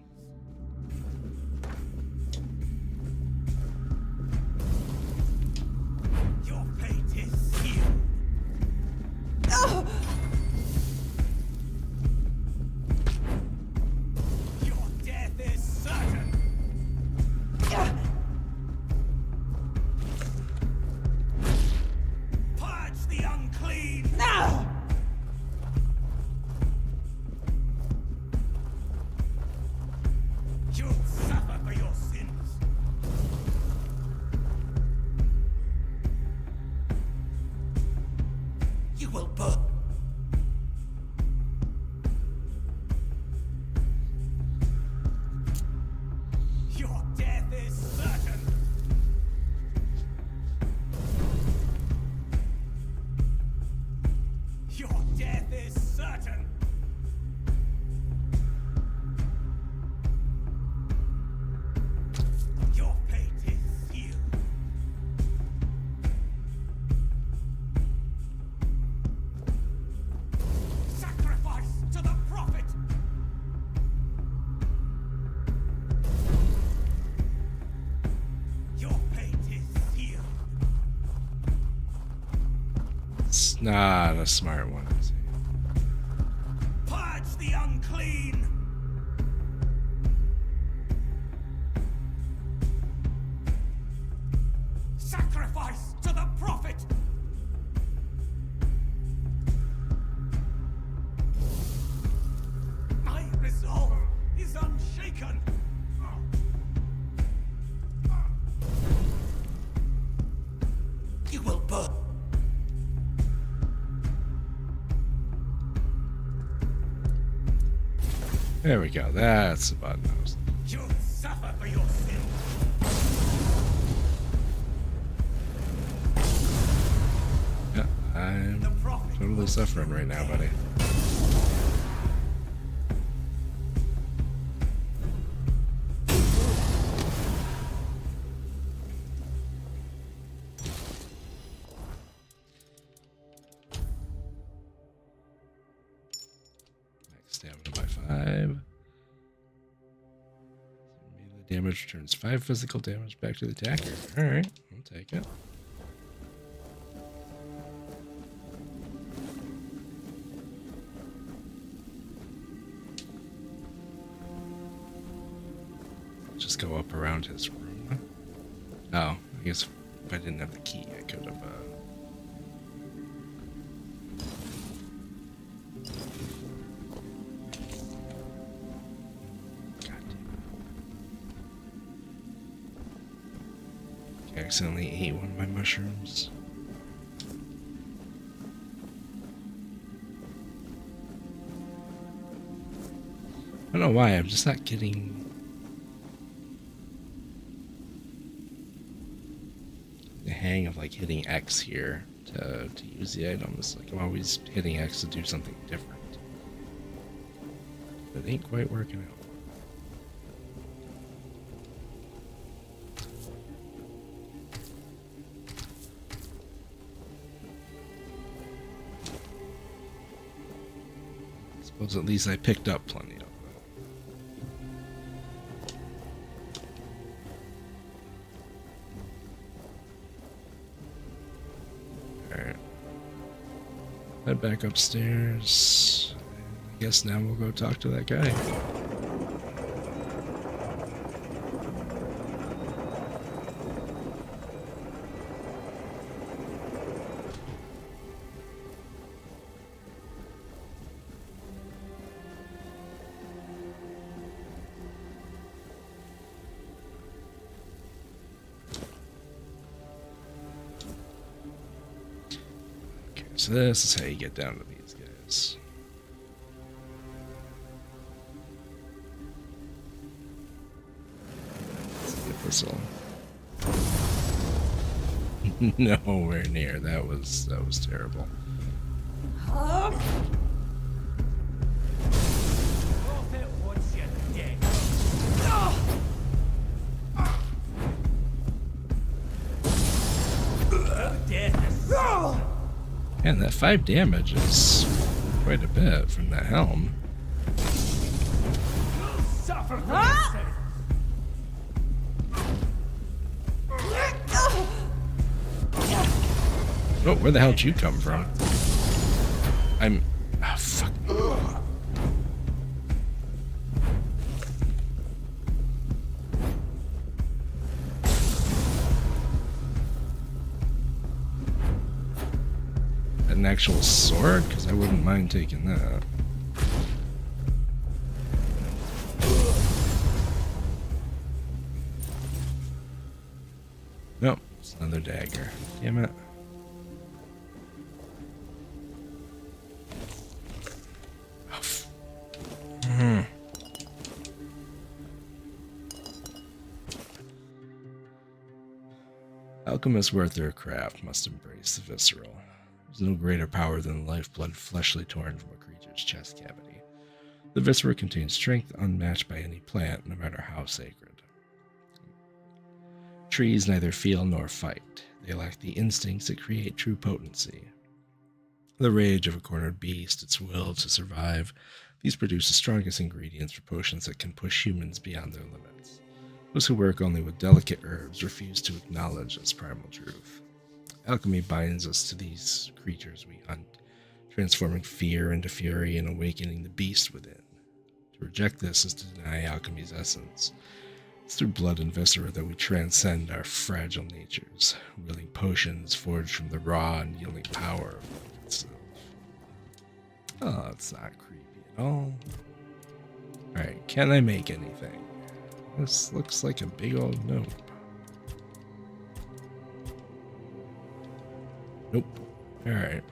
Your fate is sealed. Your death is certain. Purge the unclean. You'll suffer for your sins. You will burn. Your death is certain. Your death is certain. Your fate is sealed. Sacrifice to the prophet. Your fate is sealed. It's not a smart one, is it? Purge the unclean. Sacrifice to the prophet. My resolve is unshaken. You will burn. There we go. That's the button I was looking You'll suffer for your sins. for. Yeah, I'm totally suffering right now, buddy. Damage returns 5 physical damage back to the attacker. Alright, I'll take it. Just go up around his room. Oh, I guess if I didn't have the key, I could have. God damn it. I accidentally ate one of my mushrooms. I don't know why, I'm just not getting the hang of like hitting X here to use the items. Like I'm always hitting X to do something different. But it ain't quite working out. I suppose at least I picked up plenty of them. Head back upstairs. I guess now we'll go talk to that guy. So this is how you get down to these guys. Let's get this all. Nowhere near. That was terrible. Man, that 5 damage is quite a bit from that helm. Oh, where the hell did you come from? I'm... Oh, fuck. An actual sword? Because I wouldn't mind taking that. Nope, it's another dagger. Damn it. Alchemists worth their craft must embrace the visceral. There's no greater power than the lifeblood fleshly torn from a creature's chest cavity. The viscera contains strength unmatched by any plant, no matter how sacred. Trees neither feel nor fight. They lack the instincts that create true potency. The rage of a cornered beast, its will to survive, these produce the strongest ingredients for potions that can push humans beyond their limits. Those who work only with delicate herbs refuse to acknowledge this primal truth. Alchemy binds us to these creatures we hunt, transforming fear into fury and awakening the beast within. To reject this is to deny alchemy's essence. It's through blood and viscera that we transcend our fragile natures, wielding potions forged from the raw and yielding power of life itself. Oh, it's not creepy at all. Alright, can I make anything? This looks like a big old note. Nope. Alright.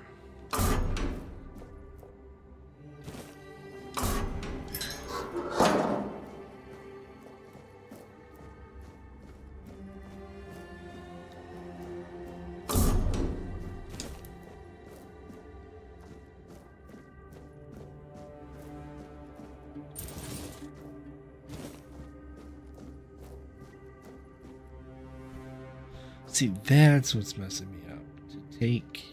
See, that's what's messing me up. To take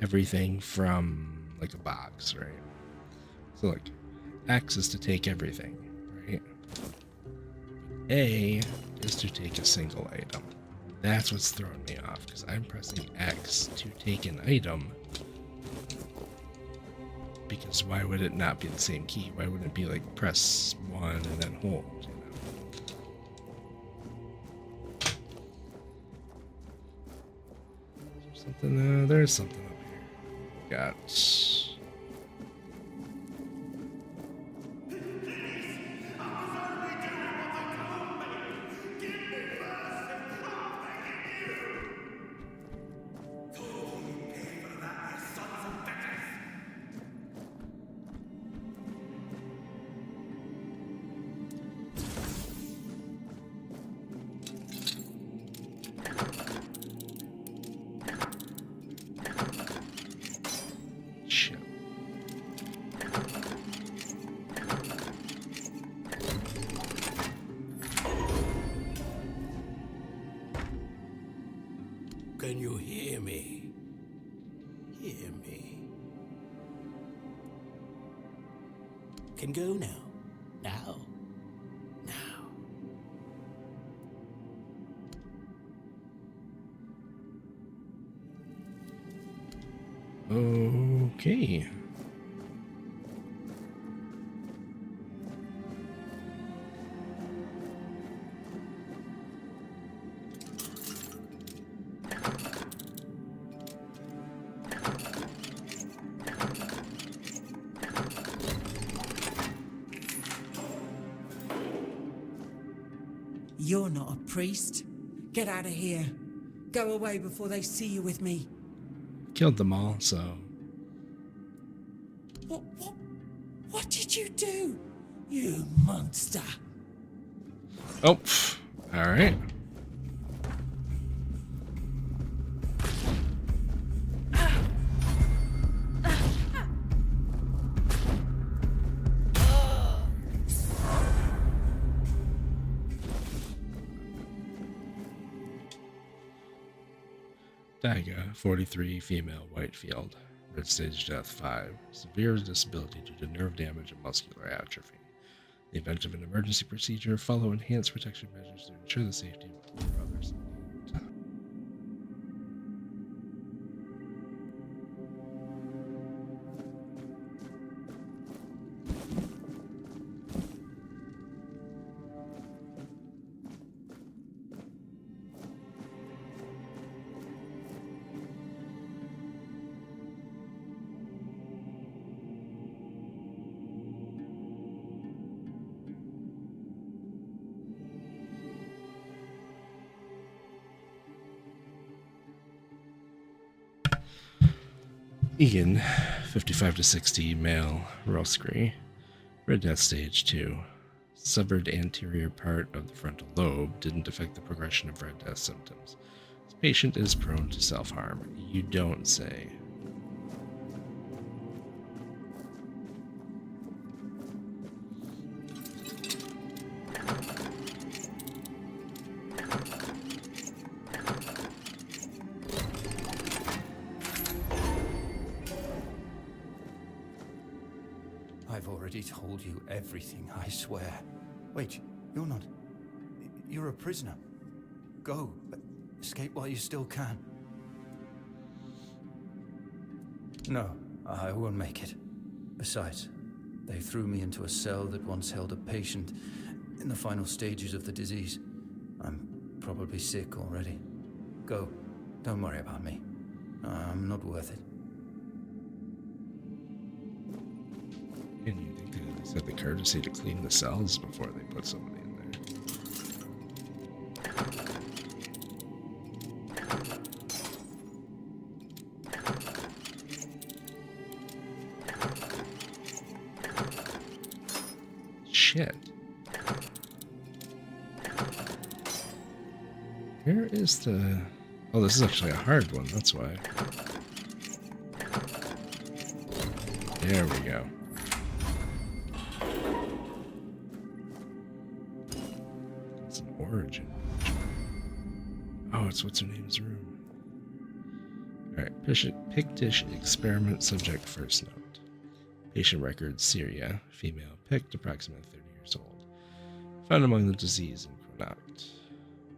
everything from, like, a box, right? So, like, X is to take everything, right? A is to take a single item. That's what's throwing me off, because I'm pressing X to take an item. Because why would it not be the same key? Why wouldn't it be like press 1 and then hold, you know? Is there something, there's something up here. Got... Shit. Can you hear me? Hear me. Can go now. Now. Now. Okay. You're not a priest. Get out of here. Go away before they see you with me. Killed them all, so... What did you do? You monster. Oh, alright. Daiga, 43, female, Whitefield. Red stage death 5. Severe disability due to nerve damage and muscular atrophy. In the event of an emergency procedure, follow enhanced protection measures to ensure the safety of others. Egan, 55 to 60, male, Roscri. Red death stage 2. Severed anterior part of the frontal lobe didn't affect the progression of red death symptoms. This patient is prone to self-harm. You don't say. I've already told you everything, I swear. Wait, you're not... You're a prisoner. Go. Escape while you still can. No, I won't make it. Besides, they threw me into a cell that once held a patient in the final stages of the disease. I'm probably sick already. Go. Don't worry about me. I'm not worth it. And you think they at least had the courtesy to clean the cells before they put somebody in there? Shit. Where is the... Oh, this is actually a hard one, that's why. There we go. It's an origin. Oh, it's what's her name's room. Alright, Pictish experiment subject first note. Patient record, Syria, female, picked, approximately 30 years old. Found among the disease in Cronacht.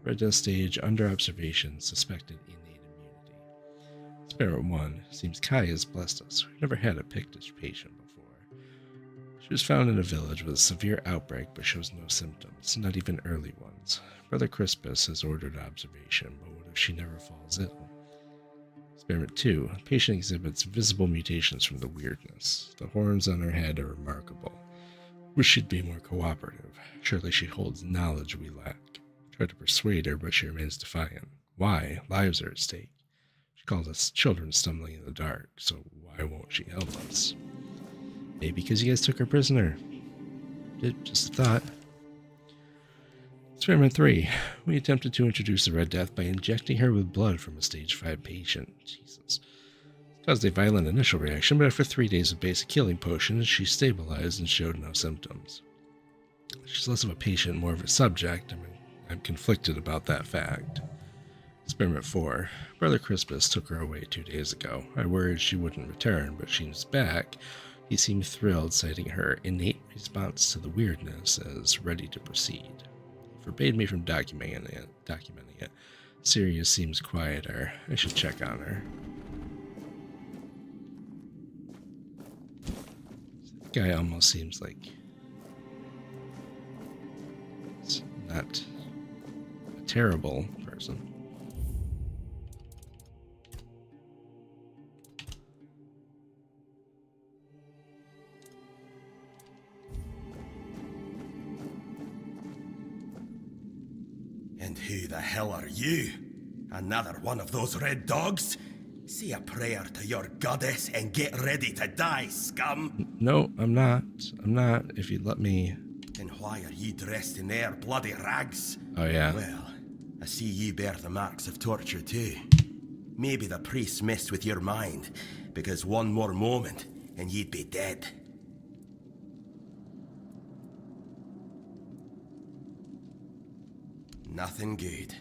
Red Death stage, under observation, suspected innate immunity. Experiment 1. Seems Kai has blessed us. We've never had a Pictish patient before. She was found in a village with a severe outbreak but shows no symptoms, not even early ones. Brother Crispus has ordered observation, but what if she never falls ill? Experiment 2. Patient exhibits visible mutations from the weirdness. The horns on her head are remarkable. Wish she'd be more cooperative. Surely she holds knowledge we lack. Try to persuade her, but she remains defiant. Why? Lives are at stake. She calls us children stumbling in the dark, so why won't she help us? Maybe because you guys took her prisoner. Just a thought. Experiment 3. We attempted to introduce the Red Death by injecting her with blood from a stage 5 patient. Jesus. It caused a violent initial reaction, but after 3 days of basic healing potions, she stabilized and showed no symptoms. She's less of a patient, more of a subject. I'm conflicted about that fact. Experiment 4. Brother Crispus took her away 2 days ago. I worried she wouldn't return, but she's back. He seemed thrilled, citing her innate response to the weirdness as ready to proceed. He forbade me from documenting it. Sirius seems quieter. I should check on her. This guy almost seems like he's not a terrible person. And who the hell are you? Another one of those red dogs? Say a prayer to your goddess and get ready to die, scum! No, I'm not. I'm not, if you'd let me. Then why are you dressed in their bloody rags? Oh, yeah. Well, I see you bear the marks of torture too. Maybe the priest messed with your mind, because one more moment and you'd be dead. Nothing good.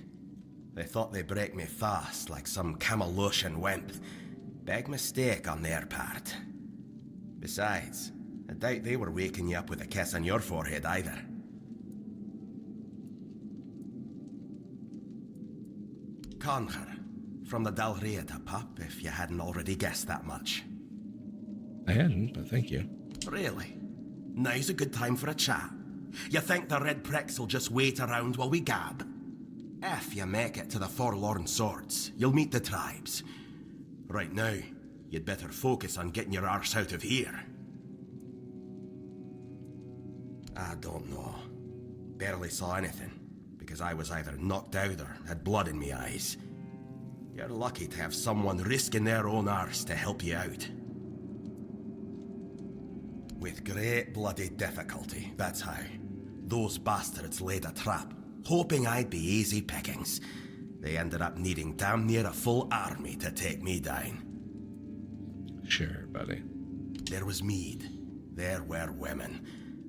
They thought they'd break me fast, like some Camalosian wimp. Big mistake on their part. Besides, I doubt they were waking you up with a kiss on your forehead either. Conquer, from the Dalrieta pup, if you hadn't already guessed that much. I hadn't, but thank you. Really? Now's a good time for a chat. You think the red pricks will just wait around while we gab? If you make it to the Forlorn Swords, you'll meet the tribes. Right now, you'd better focus on getting your arse out of here. I don't know. Barely saw anything, because I was either knocked out or had blood in me eyes. You're lucky to have someone risking their own arse to help you out. With great bloody difficulty, that's how. Those bastards laid a trap, hoping I'd be easy pickings. They ended up needing damn near a full army to take me down. Sure, buddy. There was mead. There were women.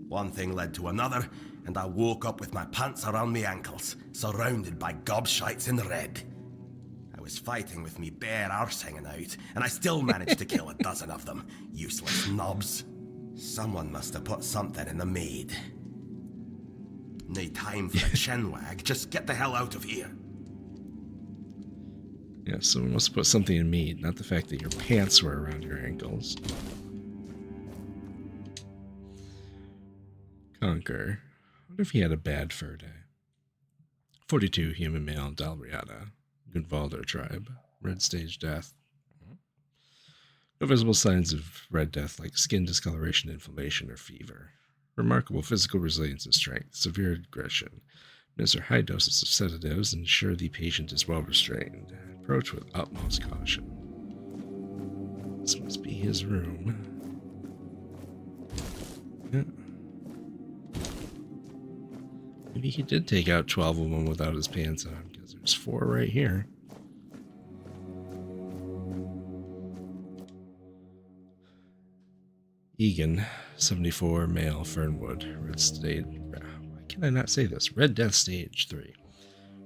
One thing led to another, and I woke up with my pants around my ankles, surrounded by gobshites in red. I was fighting with me bare arse hanging out, and I still managed to kill a dozen of them. Useless knobs. Someone must have put something in the mead. No time for a chinwag, just get the hell out of here. Yeah, someone must have put something in mead, not the fact that your pants were around your ankles. Conquer. What if he had a bad fur day? 42 human male, Dalriata. Gunvalder tribe. Red stage death. No visible signs of red death like skin discoloration, inflammation, or fever. Remarkable physical resilience and strength. Severe aggression. Administer high doses of sedatives and ensure the patient is well restrained. Approach with utmost caution. This must be his room. Yeah. Maybe he did take out 12 of them without his pants on, because there's 4 right here. Egan, 74, male, Fernwood, Red Stage. Why can I not say this? Red Death Stage 3.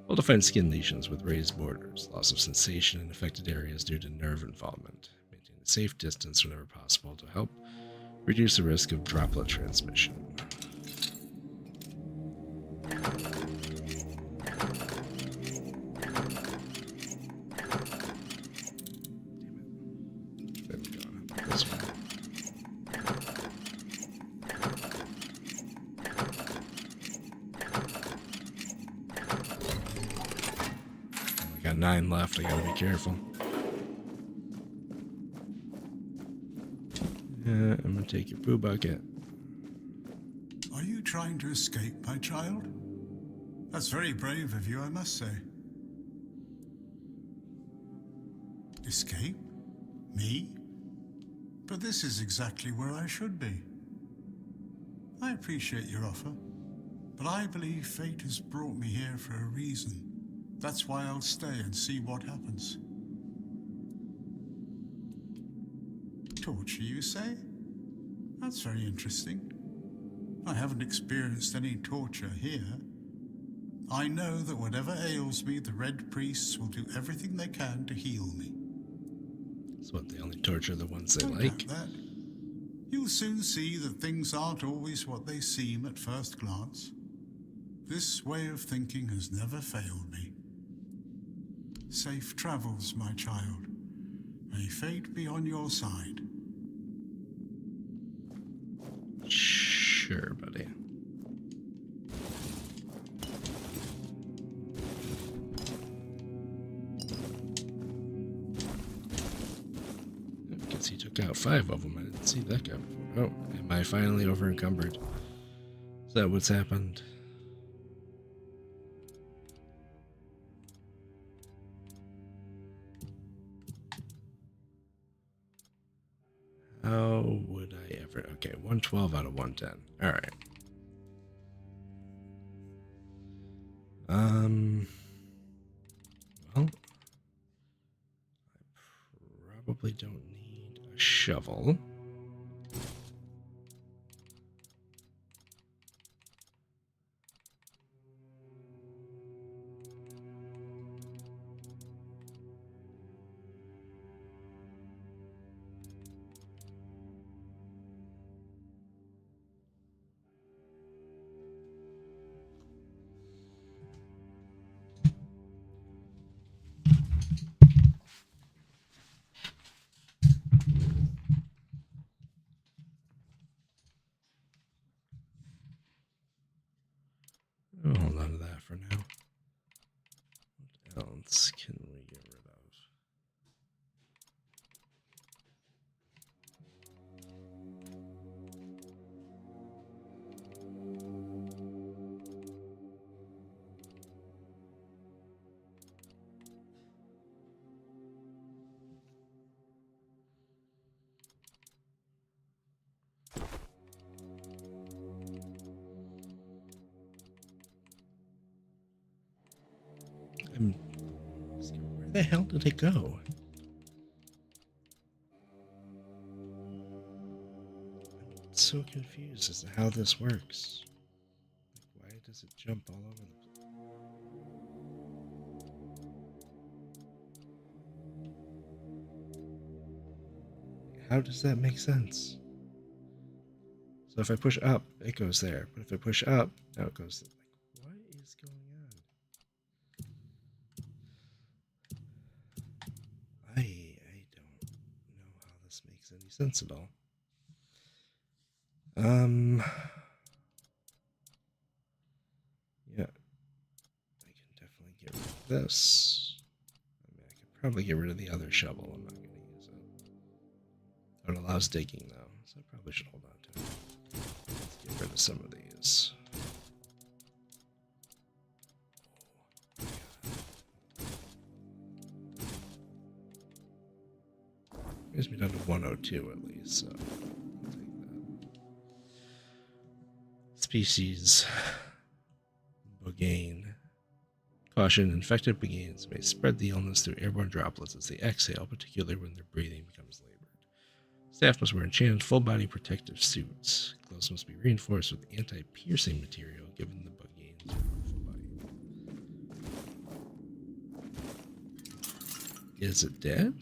Well-defined skin lesions with raised borders, loss of sensation in affected areas due to nerve involvement. Maintain a safe distance whenever possible to help reduce the risk of droplet transmission. There we go. This one. I got 9 left. I gotta be careful. I'm gonna take your poo bucket. Are you trying to escape, my child? That's very brave of you, I must say. Escape? Me? But this is exactly where I should be. I appreciate your offer, but I believe fate has brought me here for a reason. That's why I'll stay and see what happens. Torture, you say? That's very interesting. I haven't experienced any torture here. I know that whatever ails me, the Red Priests will do everything they can to heal me. That's what they only torture the ones they Don't like. doubt that. You'll soon see that things aren't always what they seem at first glance. This way of thinking has never failed me. Safe travels, my child. May fate be on your side. Sure, buddy. I guess he took out 5 of them. I didn't see that guy before. Oh, am I finally over encumbered? Is that what's happened? How would I ever? Okay, 112 out of 110. All right. Well, I probably don't need a shovel. I'll hold on to that for now. What else can we get rid of? Where the hell did it go? I'm so confused as to how this works. Like, why does it jump all over the place? How does that make sense? So if I push up, it goes there. But if I push up, now it goes there. Like, what is going on? I don't know how this makes any sense at all. Yeah, I can definitely get rid of this. I mean, I could probably get rid of the other shovel. I'm not going to use it. Oh, it allows digging though, so I probably should hold on to it. Let's get rid of some of these. Brings me down to 102 at least, so I'll take that. Species Bogain. Caution, infected Bogains may spread the illness through airborne droplets as they exhale, particularly when their breathing becomes labored. Staff must wear enchanted full-body protective suits. Clothes must be reinforced with anti-piercing material, given the Bogain's full body. Is it dead?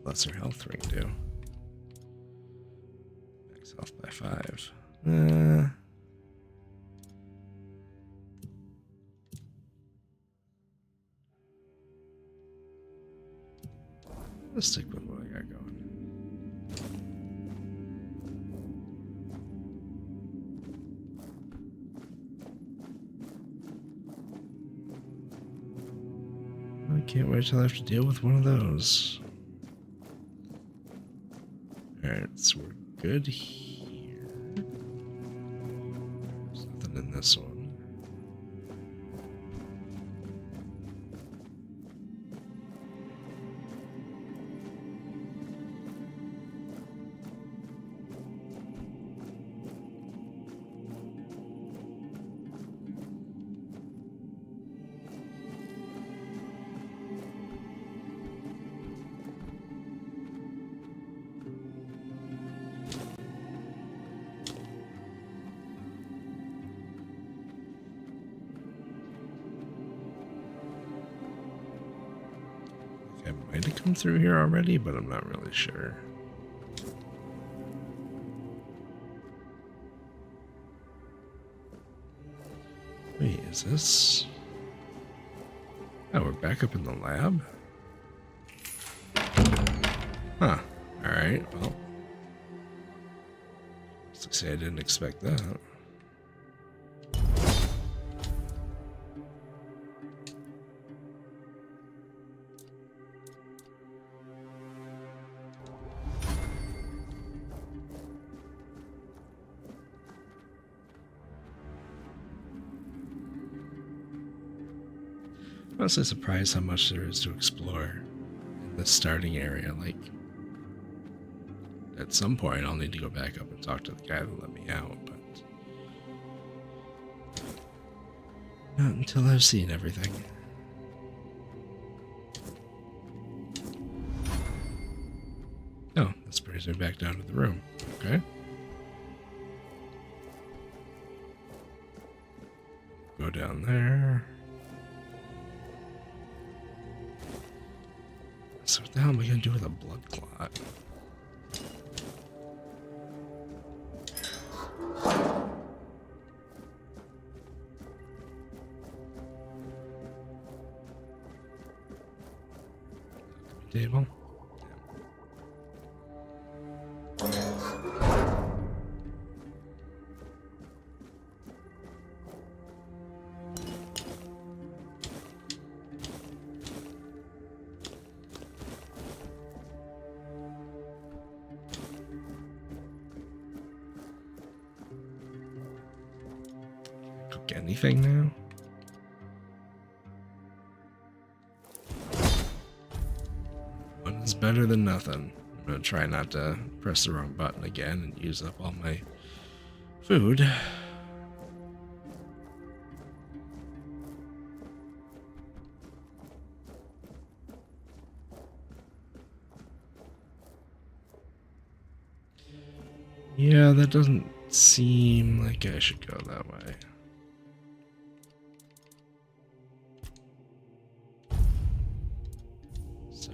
Lesser health ring do? Max health by 5. Let's stick with what I got going. I can't wait till I have to deal with one of those. Alright, so we're good here. There's nothing in this one. I might have come through here already, but I'm not really sure. Wait, is this... Oh, we're back up in the lab? Huh. Alright, well. Let's say I didn't expect that. I'm honestly surprised how much there is to explore in this starting area. Like, at some point I'll need to go back up and talk to the guy that let me out, but not until I've seen everything. Oh, this brings me back down to the room. Okay. Go down there. So what the hell am I going to do with a blood clot? Table. Cook anything now? One is better than nothing. I'm gonna try not to press the wrong button again and use up all my food. Yeah, that doesn't seem like I should go that way. So,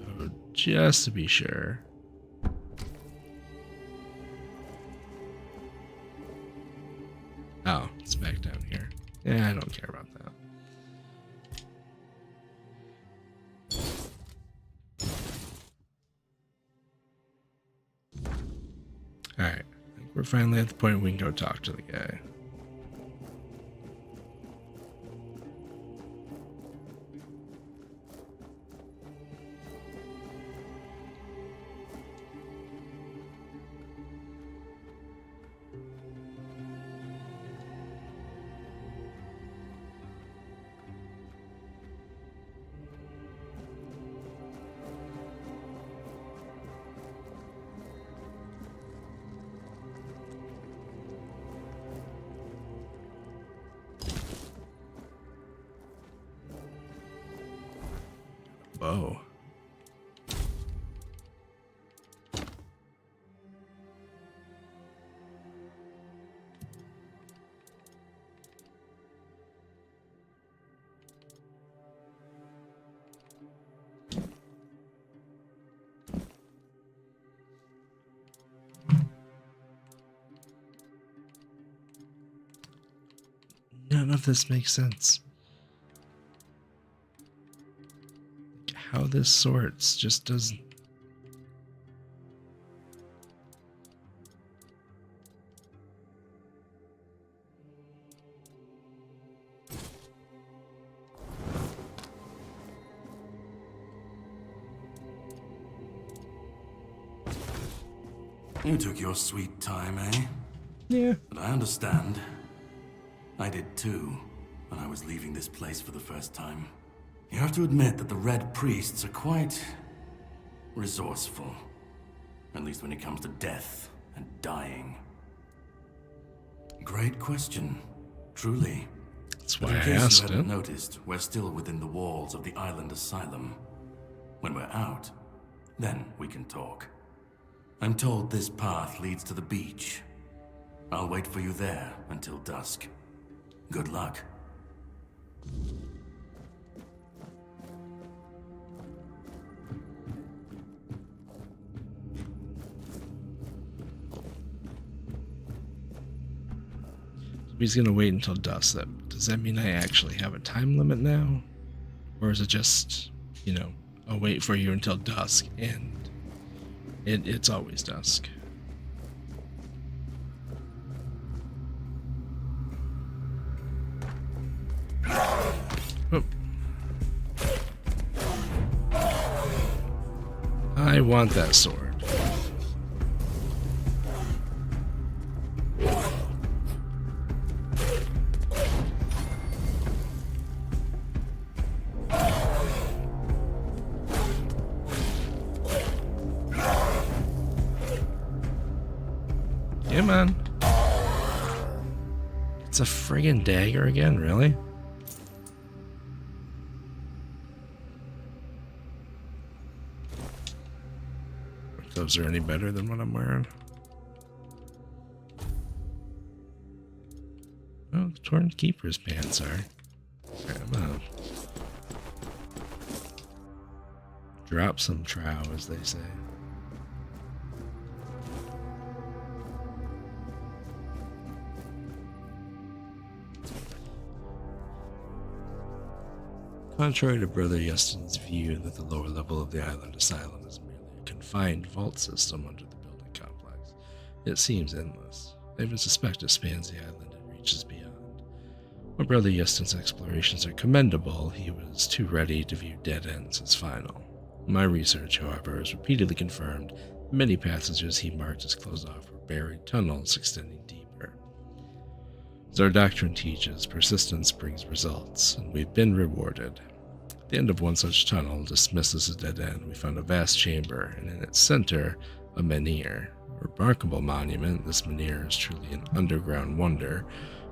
just to be sure. Oh, it's back down here. Yeah, I don't care about that. Alright, I think we're finally at the point we can go talk to the guy. Whoa. None of this makes sense. How this sorts just doesn't. You took your sweet time, eh? Yeah. But I understand. I did too, when I was leaving this place for the first time. You have to admit that the Red Priests are quite resourceful. At least when it comes to death and dying. Great question, truly. That's But why in I case asked you hadn't it. noticed, we're still within the walls of the island asylum. When we're out, then we can talk. I'm told this path leads to the beach. I'll wait for you there until dusk. Good luck. He's gonna wait until dusk. Does that mean I actually have a time limit now? Or is it just, you know, I'll wait for you until dusk and it's always dusk? Oh. I want that sword. Yeah, man. It's a friggin' dagger again, really? If those are any better than what I'm wearing. Oh, the Torn Keeper's pants are. Okay, I'm gonna drop some trow, as they say. Contrary to Brother Yustin's view that the lower level of the island asylum is merely a confined vault system under the building complex, it seems endless. I even suspect it spans the island and reaches beyond. While Brother Yustin's explorations are commendable, he was too ready to view dead ends as final. My research, however, has repeatedly confirmed that many passages he marked as closed off were buried tunnels extending deeper. As our doctrine teaches, persistence brings results, and we've been rewarded. At the end of one such tunnel, dismissed as a dead end, we found a vast chamber, and in its center, a menhir. A remarkable monument, this menhir is truly an underground wonder,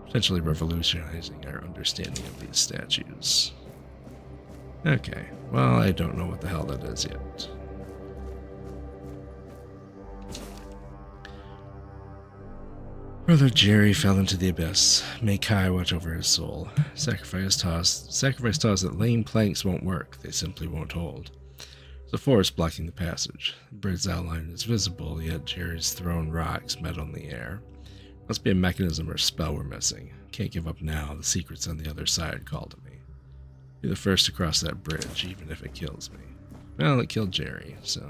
potentially revolutionizing our understanding of these statues. Okay, well, I don't know what the hell that is yet. Brother Jerry fell into the abyss. May Kai watch over his soul. Sacrifice tossed that lame planks won't work. They simply won't hold. There's a forest blocking the passage. The bridge's outline is visible, yet Jerry's thrown rocks met on the air. Must be a mechanism or spell we're missing. Can't give up now. The secret's on the other side call to me. Be the first to cross that bridge, even if it kills me. Well, it killed Jerry, so...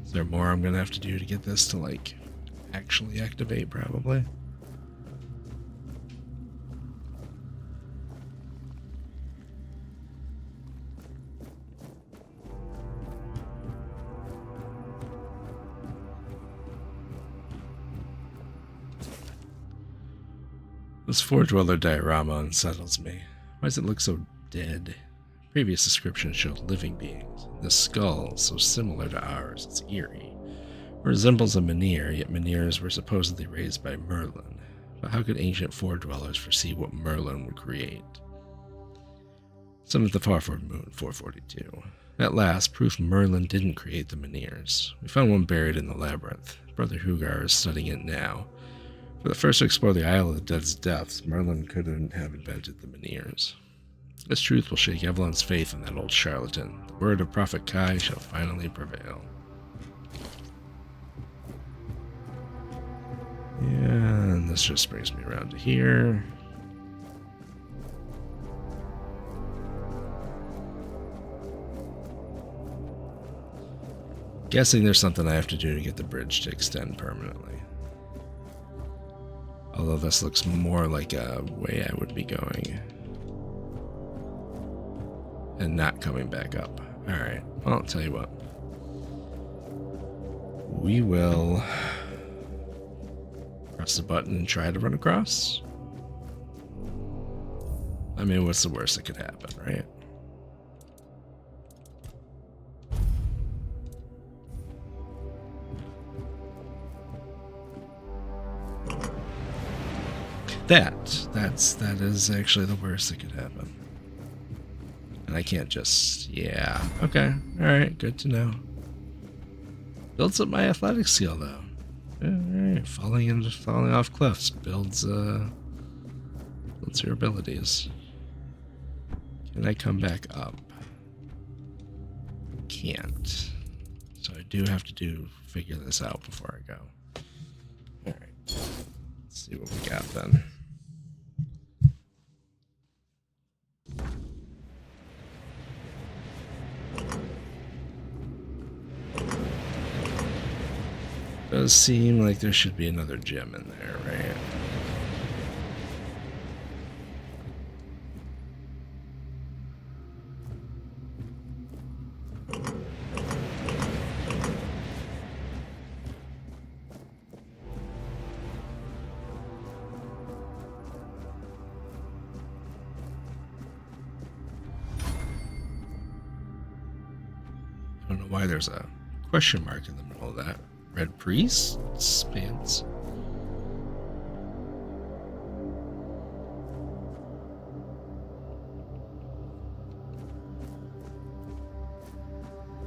Is there more I'm gonna have to do to get this to, like, actually activate, probably? This Four Dweller diorama unsettles me. Why does it look so dead? Previous description showed living beings. This skull, so similar to ours, it's eerie. It resembles a menhir, yet menhirs were supposedly raised by Merlin. But how could ancient Ford-dwellers foresee what Merlin would create? Some of the Farford Moon, 442. At last, proof Merlin didn't create the menhirs. We found one buried in the labyrinth. Brother Hugar is studying it now. For the first to explore the Isle of the Dead's depths, Merlin couldn't have invented the menhirs. This truth will shake Avalon's faith in that old charlatan. The word of Prophet Kai shall finally prevail. And this just brings me around to here. Guessing there's something I have to do to get the bridge to extend permanently. Although this looks more like a way I would be going. And not coming back up. Alright, well, I'll tell you what. We will press the button and try to run across. I mean, what's the worst that could happen, right? That is actually the worst that could happen. And I can't just, yeah. Okay, alright, good to know. Builds up my athletic skill though. Alright, falling off cliffs builds your abilities. Can I come back up? Can't. So I do have to figure this out before I go. Alright. Let's see what we got then. Does seem like there should be another gem in there, right? I don't know why there's a question mark in the middle of that. Red Priest's pants.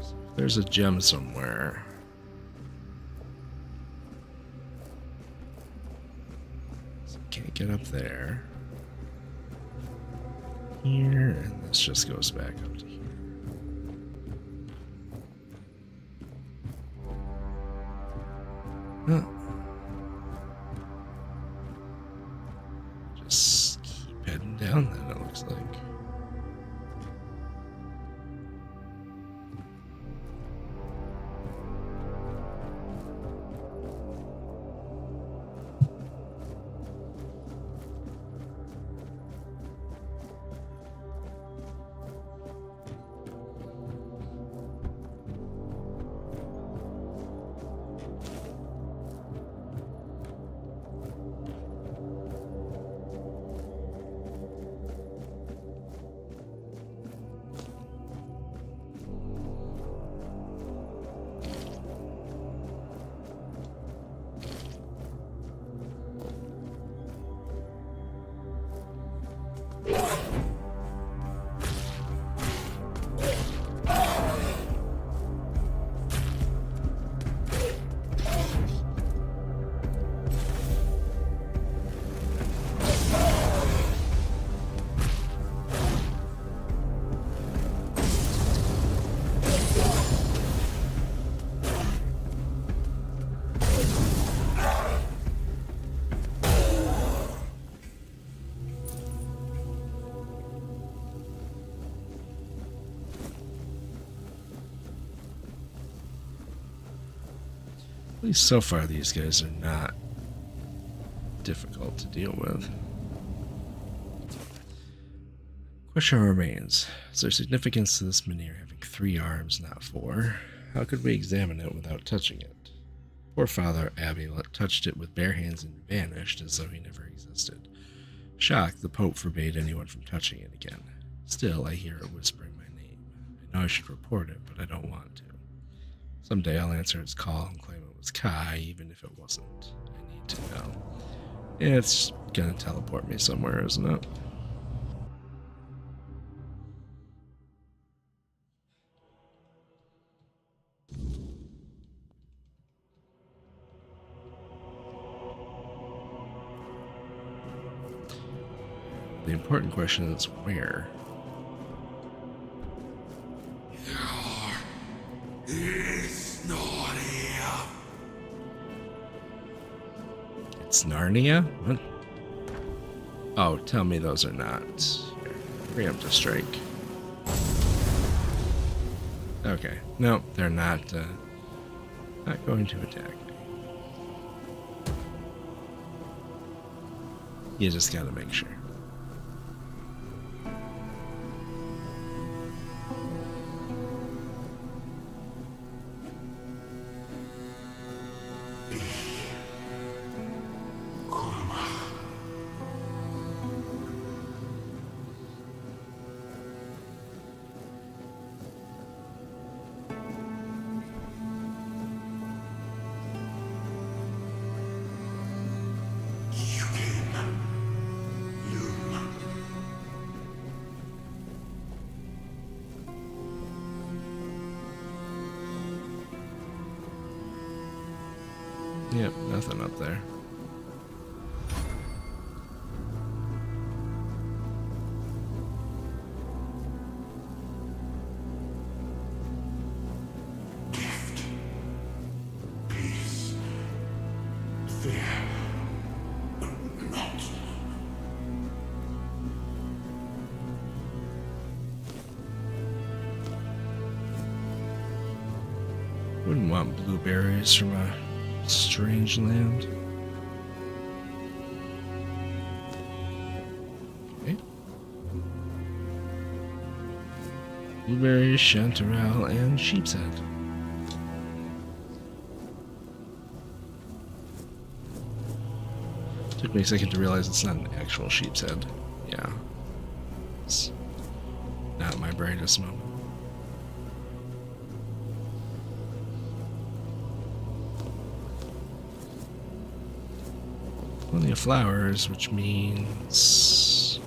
So if there's a gem somewhere. So can't get up there. Here, and this just goes back up to here. Huh. Just keep heading down then, it looks like. At least so far, these guys are not difficult to deal with. Question remains. Is there significance to this menhir having 3 arms, not 4? How could we examine it without touching it? Poor Father Abbey touched it with bare hands and vanished as though he never existed. Shocked, the Pope forbade anyone from touching it again. Still, I hear it whispering my know I should report it, but I don't want to. Someday I'll answer his call and claim it was Kai, even if it wasn't. I need to know. It's gonna teleport me somewhere, isn't it? The important question is where? It's not here. It's Narnia? What? Oh, tell me those are not. Preemptive strike. Okay. No, they're not going to attack me. You just gotta make sure. Yep, nothing up there. Gift. Peace. Fear. Not. Wouldn't want blueberries from a strange land. Okay. Blueberries, chanterelle, and sheep's head. Took me a second to realize it's not an actual sheep's head. Yeah. It's not my brightest moment. Plenty of flowers, which means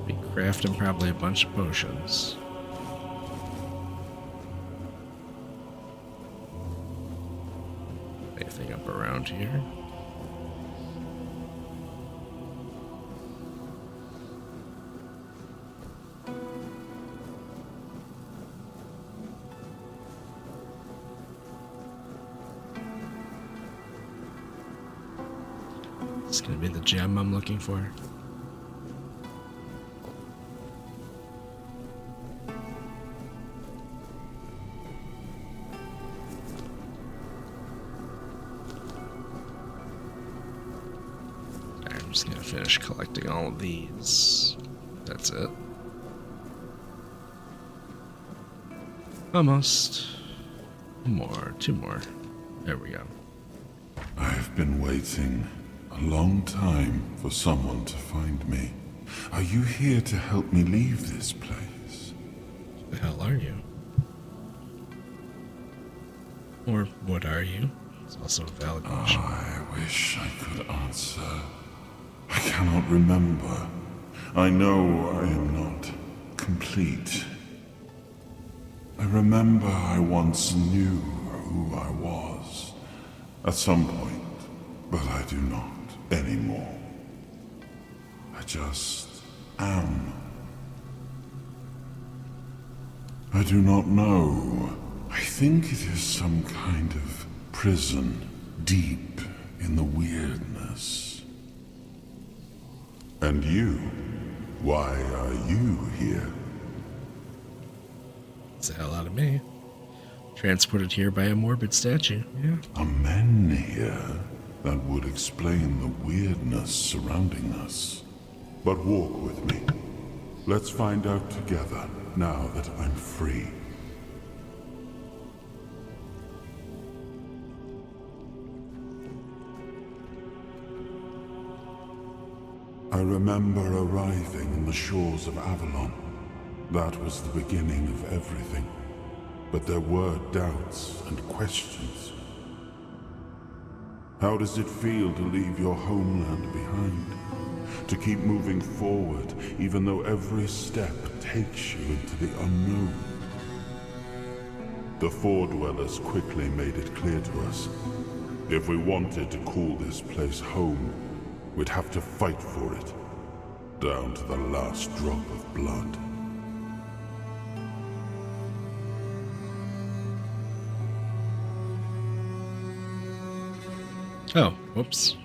be crafting probably a bunch of potions. Anything up around here? It's gonna be the gem I'm looking for. I'm just gonna finish collecting all of these. That's it. Almost. One more, two more. There we go. I've been waiting a long time for someone to find me. Are you here to help me leave this place? Who the hell are you? Or what are you? It's also a valid question. I wish I could answer. I cannot remember. I know I am not complete. I remember I once knew who I was at some point, but I do not anymore. I just am. I do not know. I think it is some kind of prison deep in the weirdness. And you? Why are you here? It's the hell out of me. Transported here by a morbid statue, yeah. Are men here? That would explain the weirdness surrounding us. But walk with me. Let's find out together, now that I'm free. I remember arriving on the shores of Avalon. That was the beginning of everything. But there were doubts and questions. How does it feel to leave your homeland behind? To keep moving forward, even though every step takes you into the unknown? The Four Dwellers quickly made it clear to us. If we wanted to call this place home, we'd have to fight for it, down to the last drop of blood. Oh, whoops.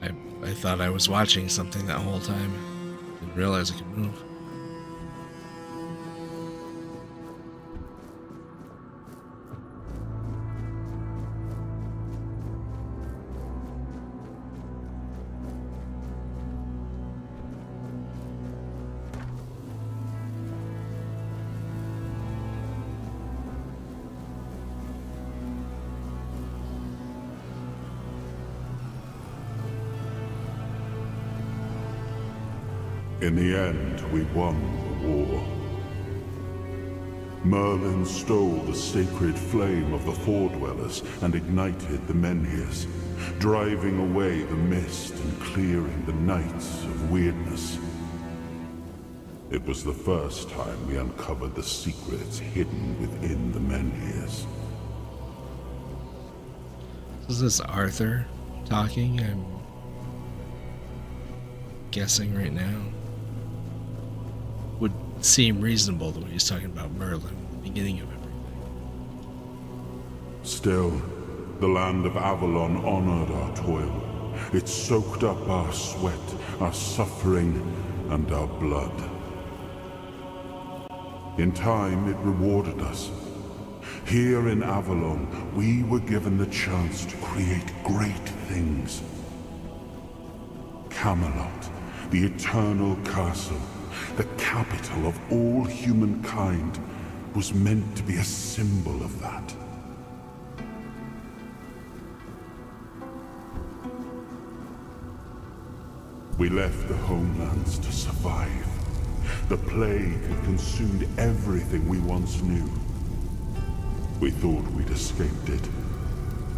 I thought I was watching something that whole time. Didn't realize I could move. In the end, we won the war. Merlin stole the sacred flame of the Four Dwellers and ignited the Menhirs, driving away the mist and clearing the nights of weirdness. It was the first time we uncovered the secrets hidden within the Menhirs. Is this Arthur talking? I'm guessing right now. Would seem reasonable the way he's talking about Merlin at the beginning of everything. Still, the land of Avalon honored our toil. It soaked up our sweat, our suffering, and our blood. In time, it rewarded us. Here in Avalon, we were given the chance to create great things. Camelot, the eternal castle, the capital of all humankind, was meant to be a symbol of that. We left the homelands to survive. The plague had consumed everything we once knew. We thought we'd escaped it,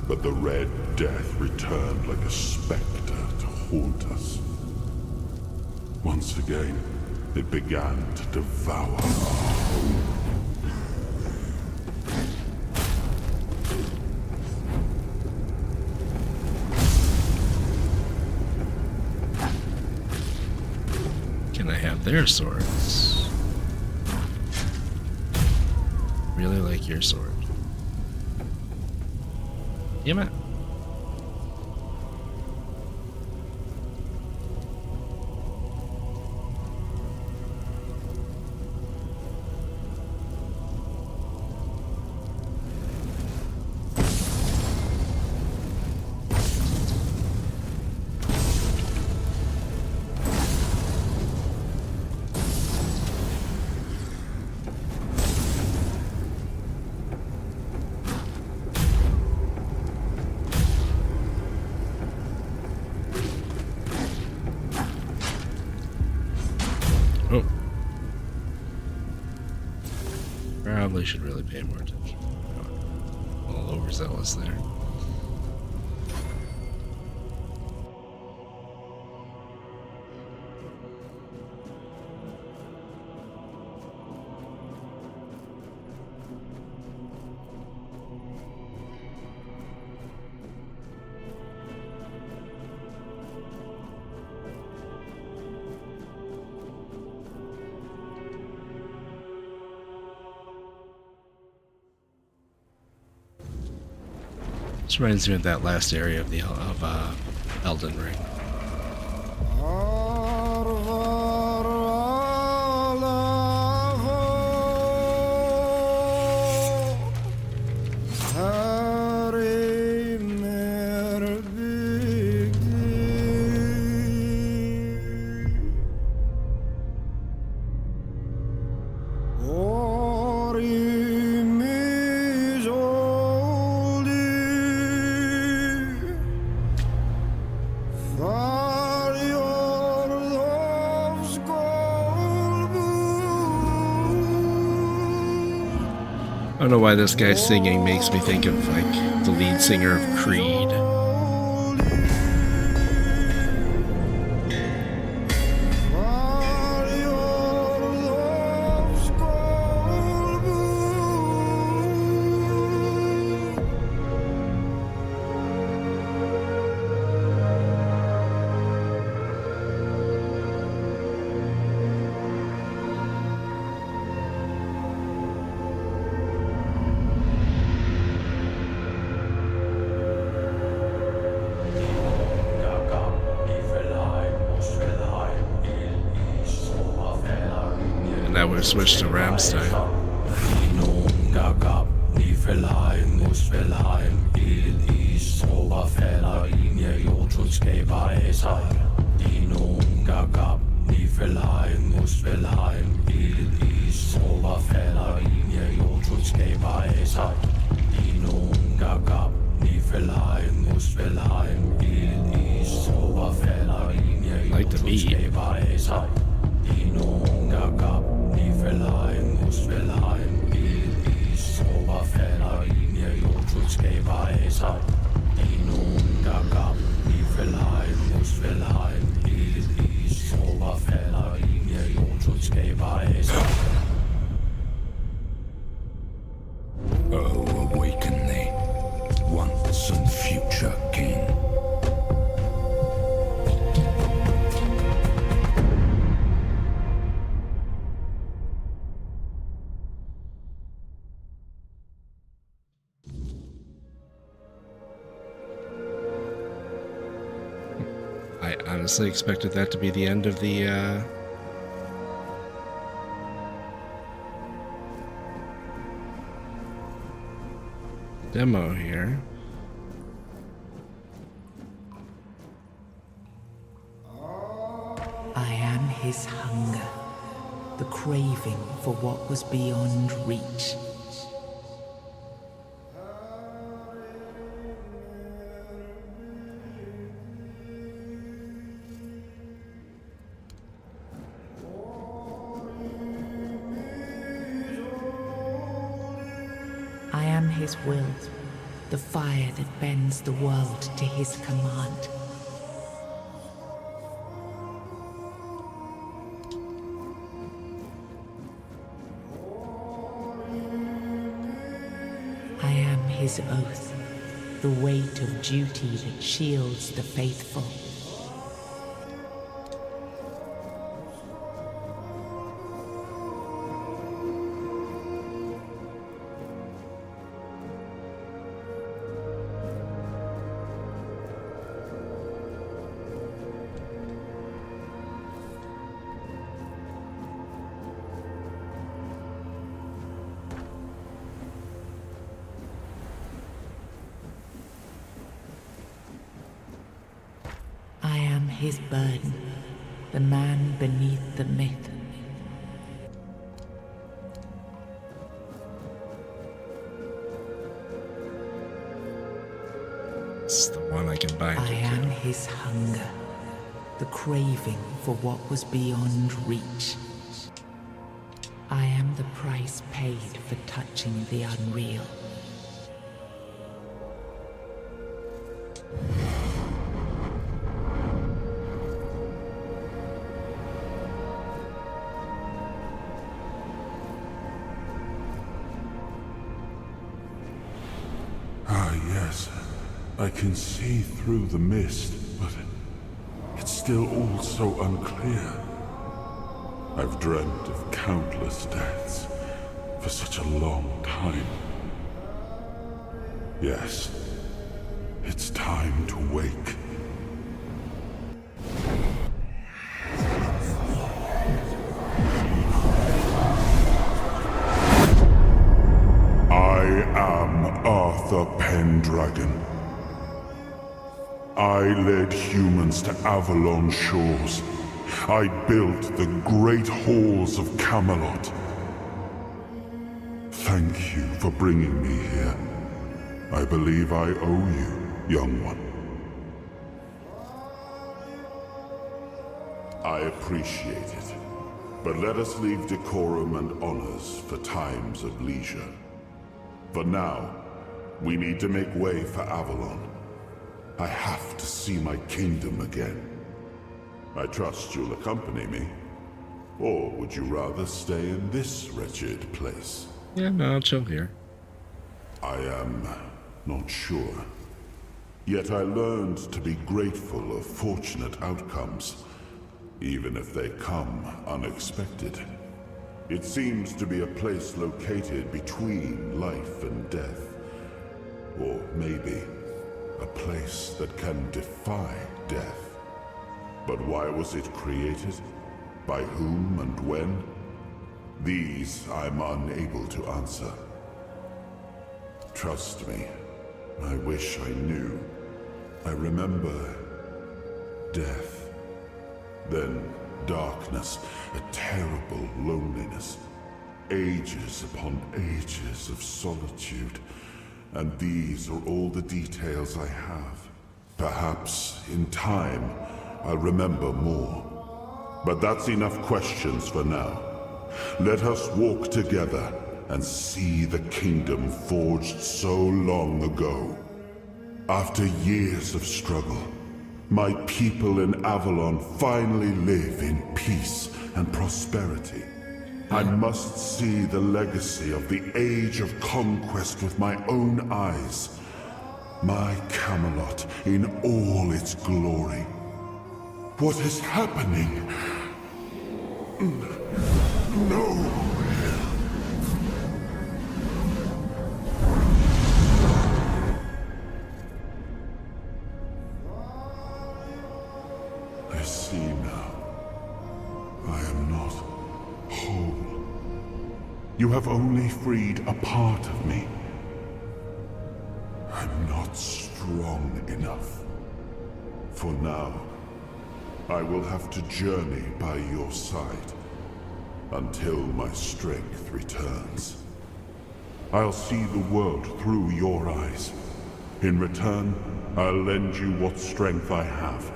but the Red Death returned like a specter to haunt us. Once again, it began to devour our home. Can I have their swords? Really like your sword. Damn it. Probably should really pay more attention. A little overzealous there. This reminds me of that last area of the Elden Ring. Far don't know why this guy singing makes me think of like the lead singer of Creed. Now we're switched to Rammstein. Like the beat. Oh, awaken thee, once and future king. I honestly expected that to be the end of the demo here. I am his hunger, the craving for what was beyond reach. I am his will, the fire that bends the world to his command. I am his oath, the weight of duty that shields the faithful. I am his burden, the man beneath the myth. It's the one I can bind. I am his hunger, the craving for what was beyond reach. I am the price paid for touching the unreal. Ah, yes. I can see through the mist, but it's still all so unclear. I've dreamt of countless deaths for such a long time. Yes, it's time to wake. I am Arthur Pendragon. I led humans to Avalon shores. I built the great halls of Camelot. Thank you for bringing me here. I believe I owe you, young one. I appreciate it, but let us leave decorum and honors for times of leisure. For now, we need to make way for Avalon. I have to see my kingdom again. I trust you'll accompany me. Or would you rather stay in this wretched place? Yeah, no, I'll chill here. I am not sure. Yet I learned to be grateful of fortunate outcomes, even if they come unexpected. It seems to be a place located between life and death. Or maybe a place that can defy death. But why was it created? By whom and when? These I'm unable to answer. Trust me, I wish I knew. I remember death, then darkness, a terrible loneliness, ages upon ages of solitude, and these are all the details I have. Perhaps, in time, I'll remember more. But that's enough questions for now. Let us walk together and see the kingdom forged so long ago. After years of struggle, my people in Avalon finally live in peace and prosperity. I must see the legacy of the Age of Conquest with my own eyes. My Camelot in all its glory. What is happening? No! I see now. I am not whole. You have only freed a part of me. I'm not strong enough. For now, I will have to journey by your side until my strength returns. I'll see the world through your eyes. In return, I'll lend you what strength I have.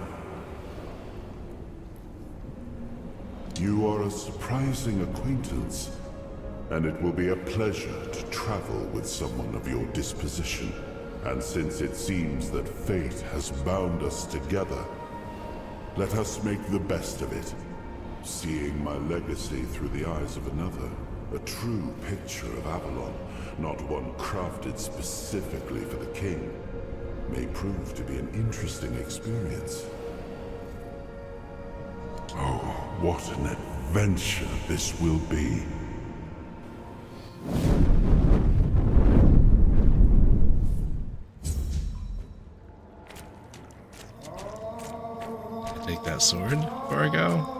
You are a surprising acquaintance, and it will be a pleasure to travel with someone of your disposition. And since it seems that fate has bound us together, let us make the best of it. Seeing my legacy through the eyes of another, a true picture of Avalon, not one crafted specifically for the king, may prove to be an interesting experience. Oh, what an adventure this will be. Take that sword before I go.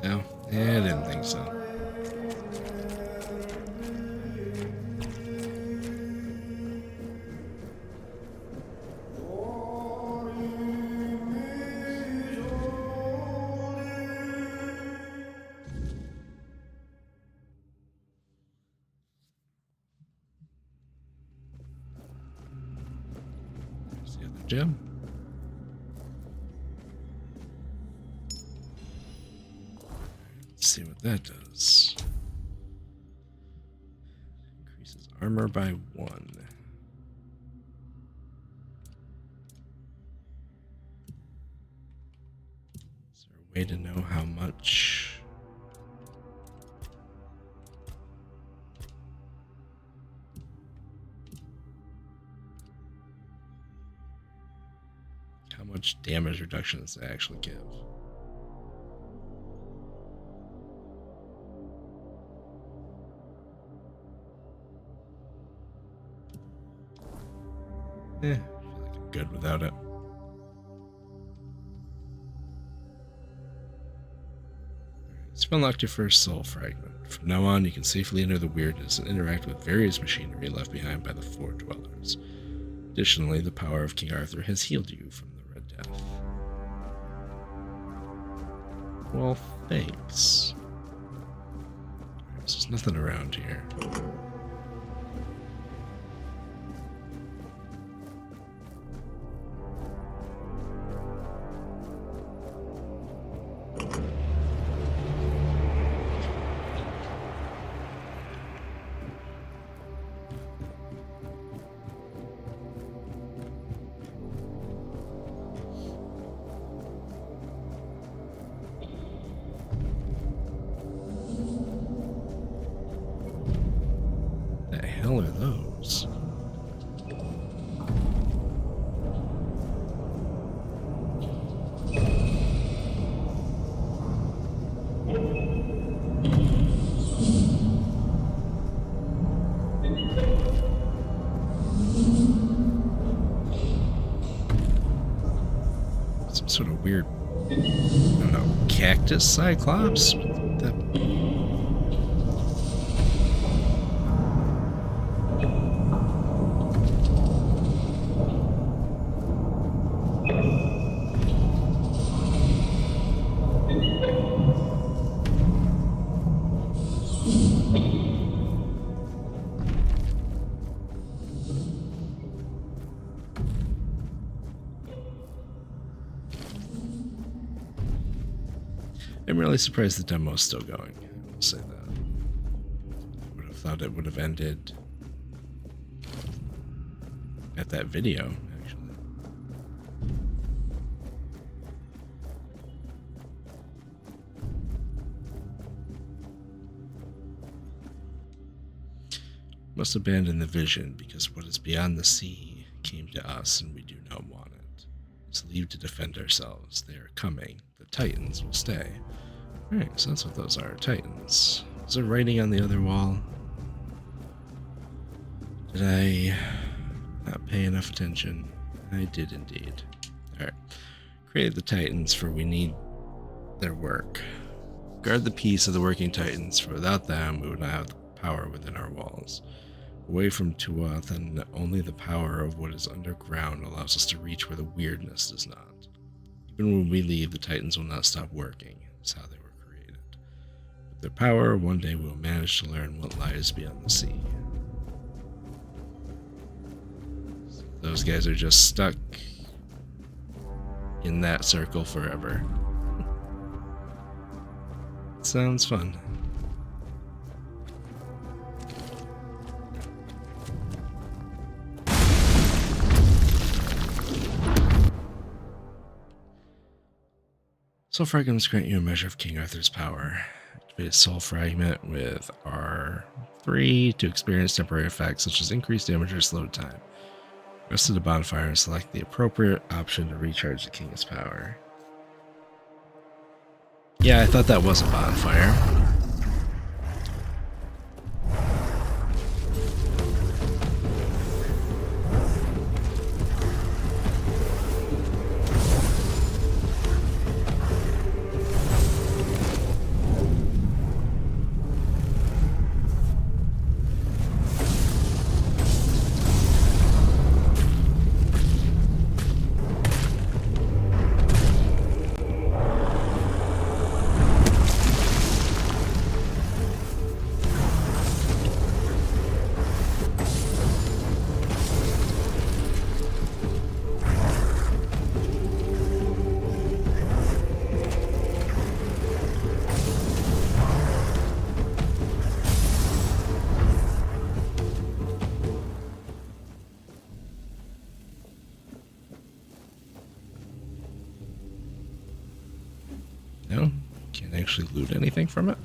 No, yeah, I didn't think so. There's the other gem. Let's see what that does. Increases armor by 1. Is there a way to know how much? How much damage reduction does it actually give? I feel like I'm good without it. You've unlocked your first soul fragment. From now on, you can safely enter the weirdness and interact with various machinery left behind by the Four Dwellers. Additionally, the power of King Arthur has healed you from the Red Death. Well, thanks. There's nothing around here. some sort of weird, I don't know, cactus cyclops? I'm really surprised the demo's still going. I will say that. I would have thought it would have ended at that video, actually. Must abandon the vision, because what is beyond the sea came to us, and we do not want it. Let's leave to defend ourselves. They are coming. The Titans will stay. Alright, so that's what those are. Titans. Is there writing on the other wall? Did I not pay enough attention? I did indeed. Alright. Create the Titans, for we need their work. Guard the peace of the working Titans, for without them we would not have the power within our walls. Away from Tuath, and only the power of what is underground allows us to reach where the weirdness does not. Even when we leave, the Titans will not stop working. It's how they were created. With their power, one day we will manage to learn what lies beyond the sea. Those guys are just stuck in that circle forever. Sounds fun. Soul fragments grant you a measure of King Arthur's power. Activate a soul fragment with R3 to experience temporary effects such as increased damage or slowed time. Rest of the bonfire and select the appropriate option to recharge the King's power. Yeah, I thought that was a bonfire. No? Can't actually loot anything from it?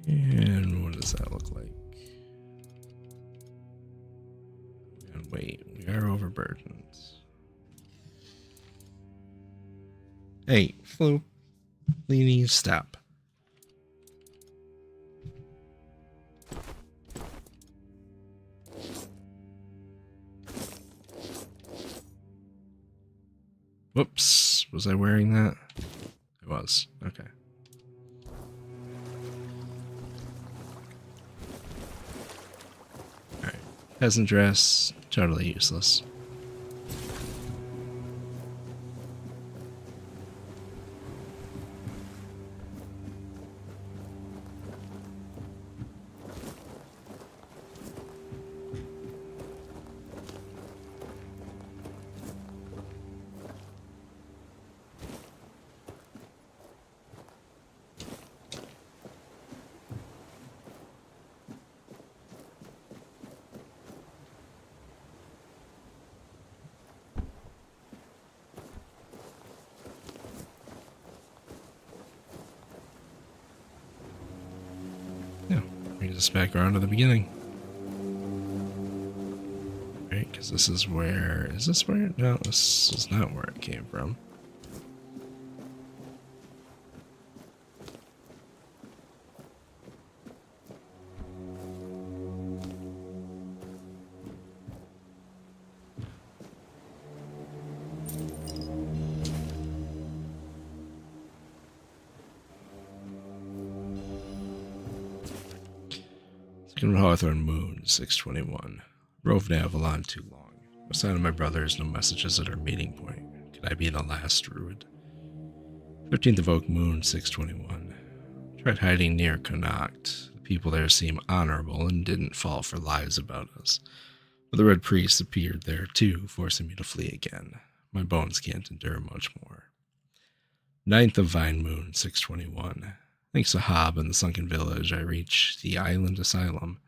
And what does that look like? And wait, we are overburdened. Hey, Flu, Leany, stop. Whoops. Was I wearing that? I was. Okay. Alright. Peasant dress. Totally useless. Brings us back around to the beginning. Right, because this is where... Is this where... No, this is not where it came from. Hawthorne Moon, 621. Rove to Avalon too long. No sign of my brothers, no messages at our meeting point. Could I be the last druid? 13th of Oak Moon, 621. Tried hiding near Connacht. The people there seem honorable and didn't fall for lies about us. But the Red Priest appeared there too, forcing me to flee again. My bones can't endure much more. 9th of Vine Moon, 621. Thanks to Hob and the Sunken Village, I reach the Island Asylum.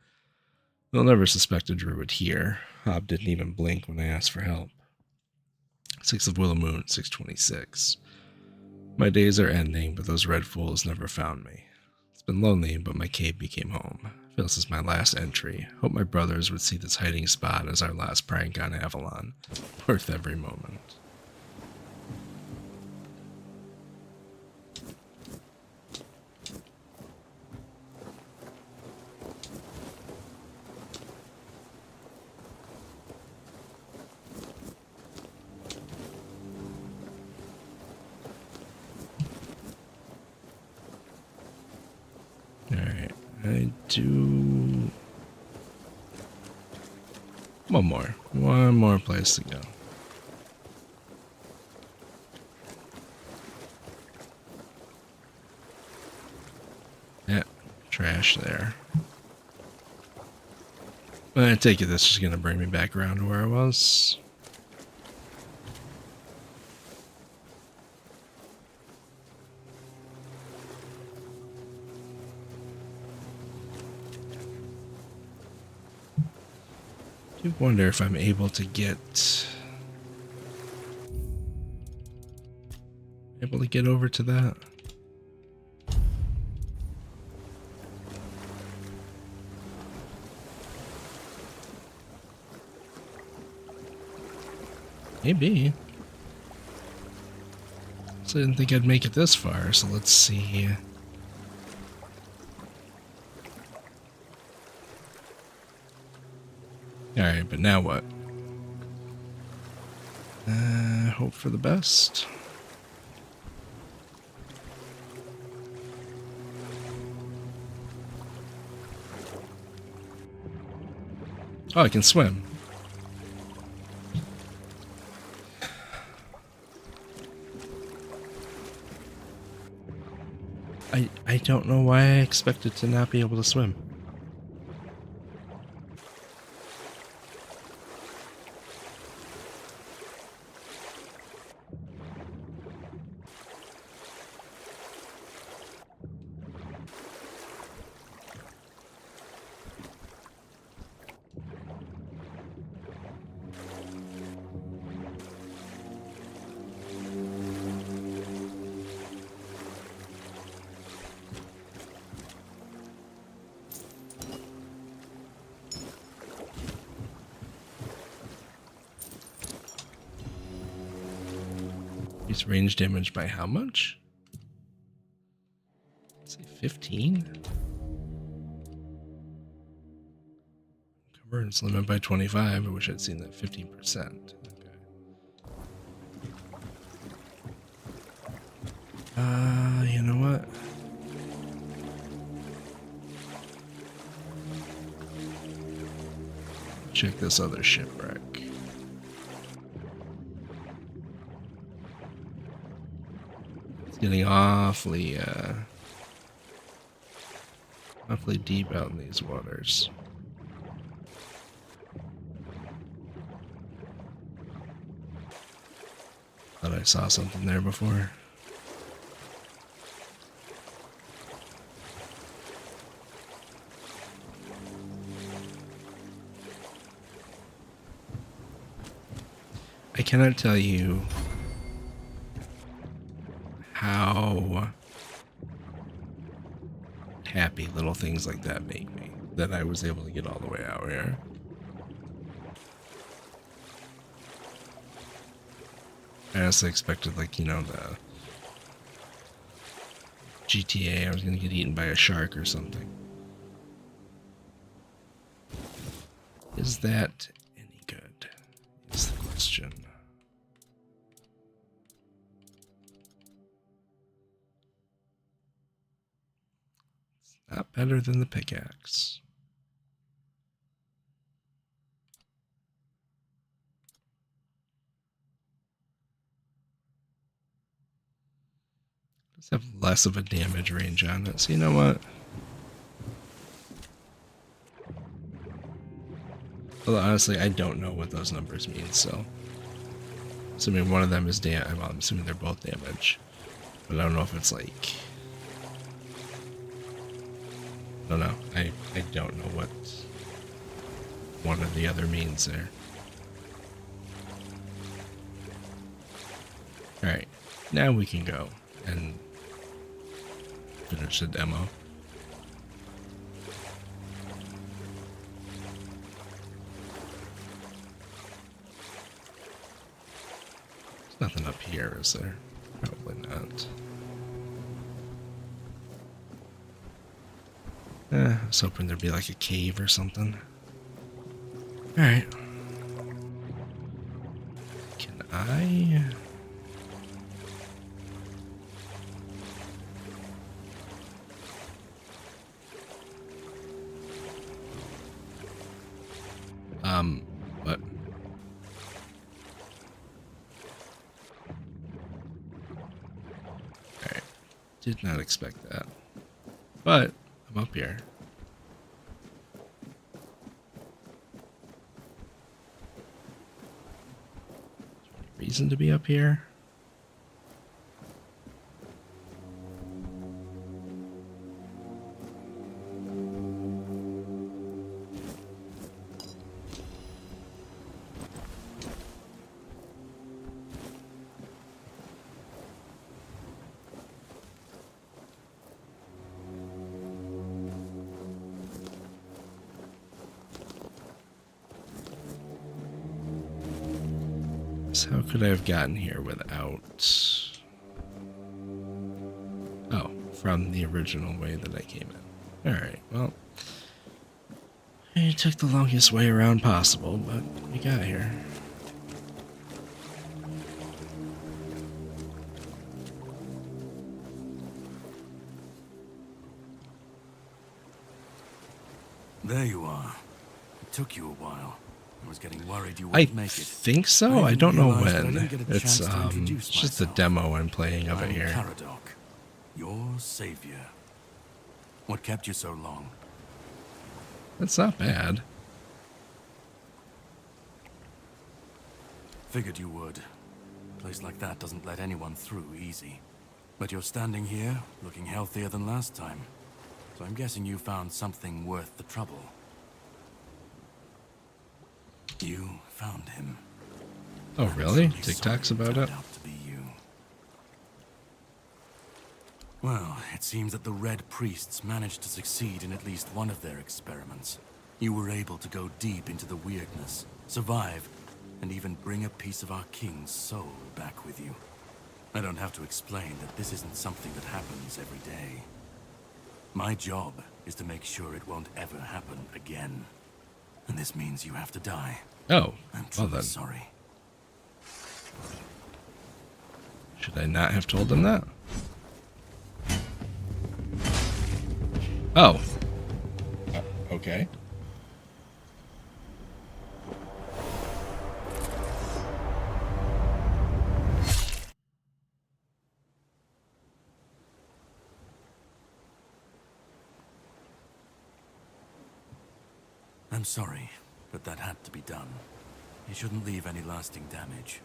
They'll never suspect a druid here. Hob didn't even blink when I asked for help. 6th of Willow Moon, 626. My days are ending, but those red fools never found me. It's been lonely, but my cave became home. This is my last entry. Hope my brothers would see this hiding spot as our last prank on Avalon. Worth every moment. I do one more place to go. Yeah, trash there. I take it this is gonna bring me back around to where I was. I wonder if I'm able to get over to that. Maybe. So I didn't think I'd make it this far, so let's see. Alright, but now what? Hope for the best. Oh, I can swim. I don't know why I expected to not be able to swim. Increase range damage by how much? Let's say 15? Coverage limit by 25. I wish I'd seen that 15%. Okay. You know what? Check this other shipwreck. It's getting awfully deep out in these waters. Thought I saw something there before. I cannot tell you how happy little things like that make me, that I was able to get all the way out here. I honestly expected, like, you know, the GTA, I was gonna get eaten by a shark or something. Is that any good? Is the question. It's not better than the pickaxe. Let's have less of a damage range on it. So you know what? Well, honestly, I don't know what those numbers mean, so assuming one of them is well, I'm assuming they're both damage. But I don't know if it's like, I don't know. I don't know what one or the other means there. Alright, now we can go and finish the demo. There's nothing up here, is there? Probably not. I was hoping there'd be like a cave or something. Alright. Can I... what? Alright. Did not expect that. But, I'm up here. Is there any reason to be up here? How could I have gotten here without... Oh, from the original way that I came in. Alright, well... I took the longest way around possible, but we got here. There you are. It took you a while. I was getting worried you wouldn't make it. I think so. I don't know when. It's just the demo I'm playing of it here. Caradoc, your savior. What kept you so long? That's not bad. Figured you would. A place like that doesn't let anyone through easy. But you're standing here, looking healthier than last time. So I'm guessing you found something worth the trouble. You found him. Oh, really? TikTok's about it? Out to be you. Well, it seems that the Red Priests managed to succeed in at least one of their experiments. You were able to go deep into the weirdness, survive, and even bring a piece of our king's soul back with you. I don't have to explain that this isn't something that happens every day. My job is to make sure it won't ever happen again. And this means you have to die. Oh, I'm well truly then. sorry. Should I not have told them that? Oh. Okay. I'm sorry, but that had to be done. You shouldn't leave any lasting damage.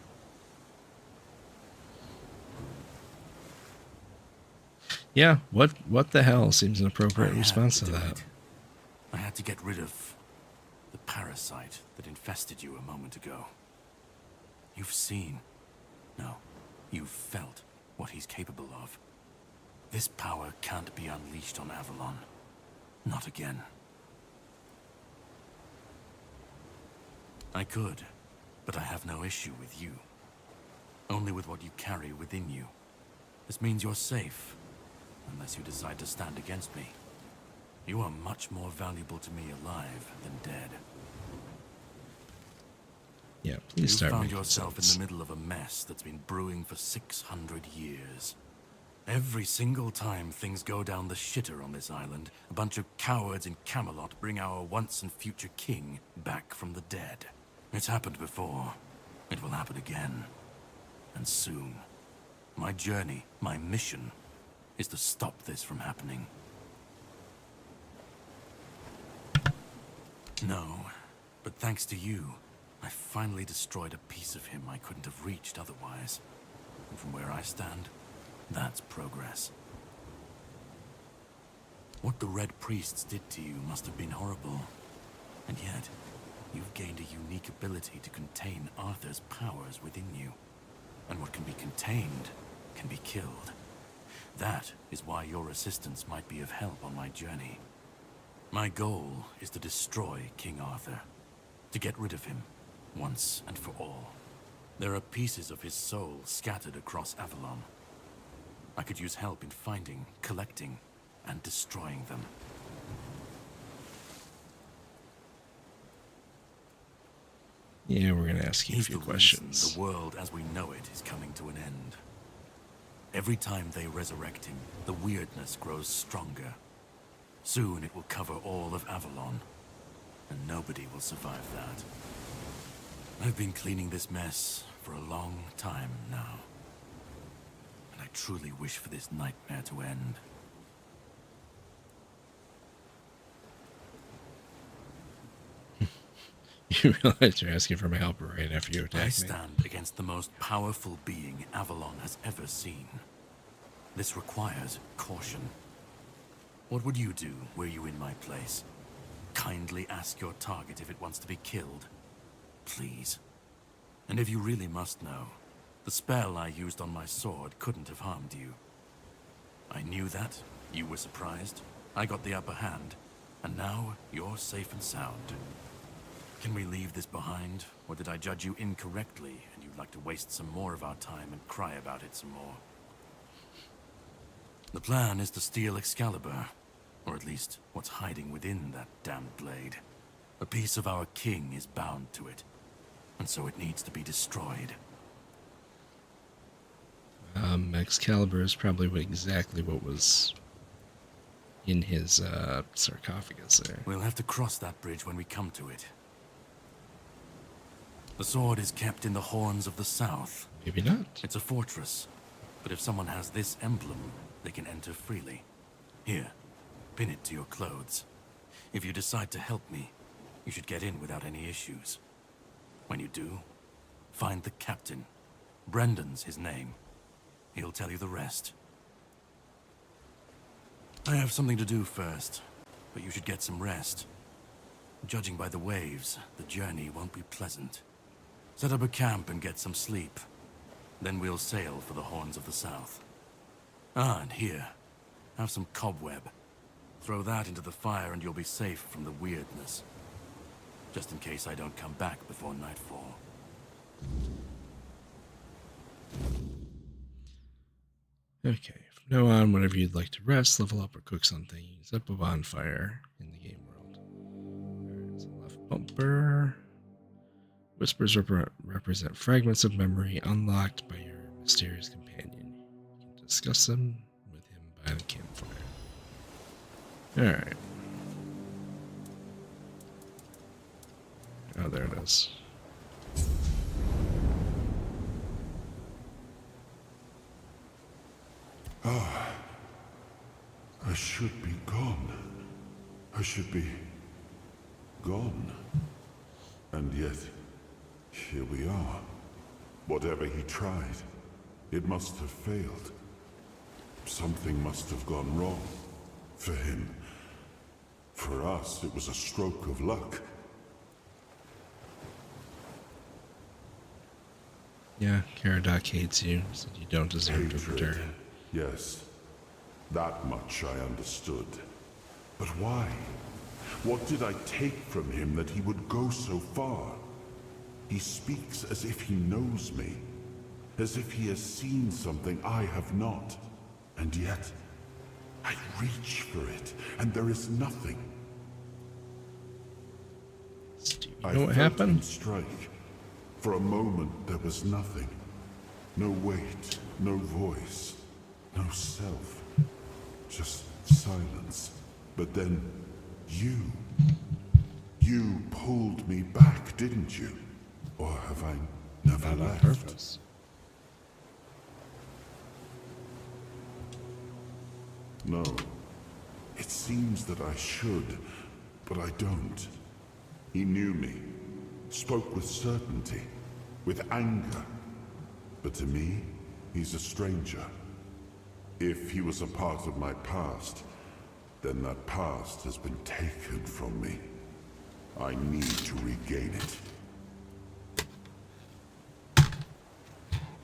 Yeah, what the hell seems an appropriate response to that? I had to get rid of the parasite that infested you a moment ago. You've seen, no, you've felt what he's capable of. This power can't be unleashed on Avalon. Not again. I could, but I have no issue with you. Only with what you carry within you. This means you're safe, unless you decide to stand against me. You are much more valuable to me alive than dead. Yeah, please start You found making yourself sense. in the middle of a mess that's been brewing for 600 years. Every single time things go down the shitter on this island, a bunch of cowards in Camelot bring our once and future king back from the dead. It's happened before. It will happen again. And soon. My journey, my mission, is to stop this from happening. No, but thanks to you, I finally destroyed a piece of him I couldn't have reached otherwise. And from where I stand, that's progress. What the Red Priests did to you must have been horrible. And yet, you've gained a unique ability to contain Arthur's powers within you. And what can be contained can be killed. That is why your assistance might be of help on my journey. My goal is to destroy King Arthur. To get rid of him, once and for all. There are pieces of his soul scattered across Avalon. I could use help in finding, collecting, and destroying them. Yeah, we're gonna ask you a He's few the questions. reason the world as we know it is coming to an end. Every time they resurrect him, the weirdness grows stronger. Soon it will cover all of Avalon, and nobody will survive that. I've been cleaning this mess for a long time now, and I truly wish for this nightmare to end. You realize you're asking for my help right after you attack I me. stand against the most powerful being Avalon has ever seen. This requires caution. What would you do were you in my place? Kindly ask your target if it wants to be killed. Please. And if you really must know, the spell I used on my sword couldn't have harmed you. I knew that, you were surprised, I got the upper hand, and now you're safe and sound. Can we leave this behind, or did I judge you incorrectly and you'd like to waste some more of our time and cry about it some more? The plan is to steal Excalibur, or at least what's hiding within that damned blade. A piece of our king is bound to it, and so it needs to be destroyed. Excalibur is probably exactly what was in his sarcophagus there. We'll have to cross that bridge when we come to it. The sword is kept in the Horns of the South. Maybe not. It's a fortress, but if someone has this emblem, they can enter freely. Here, pin it to your clothes. If you decide to help me, you should get in without any issues. When you do, find the captain. Brendan's his name. He'll tell you the rest. I have something to do first, but you should get some rest. Judging by the waves, the journey won't be pleasant. Set up a camp and get some sleep. Then we'll sail for the Horns of the South. Ah, and here, have some cobweb. Throw that into the fire and you'll be safe from the weirdness. Just in case I don't come back before nightfall. Okay, from now on, whenever you'd like to rest, level up, or cook something, use up a bonfire in the game world. Alright, so left bumper. Whispers represent fragments of memory unlocked by your mysterious companion. You can discuss them with him by the campfire. Alright. Oh, there it is. I should be gone. I should be gone. And yet, here we are. Whatever he tried, it must have failed. Something must have gone wrong. For him. For us, it was a stroke of luck. Yeah, Caradoc hates you, said you don't deserve to Hatred. return. Yes. That much I understood. But why? What did I take from him that he would go so far? He speaks as if he knows me. As if he has seen something I have not. And yet, I reach for it, and there is nothing. Do you I know what felt happened? him strike. For a moment, there was nothing. No weight, no voice, no self. Just silence. But then, you pulled me back, didn't you? Or have I never Not on left? purpose. No. It seems that I should, but I don't. He knew me, spoke with certainty, with anger. But to me, he's a stranger. If he was a part of my past, then that past has been taken from me. I need to regain it.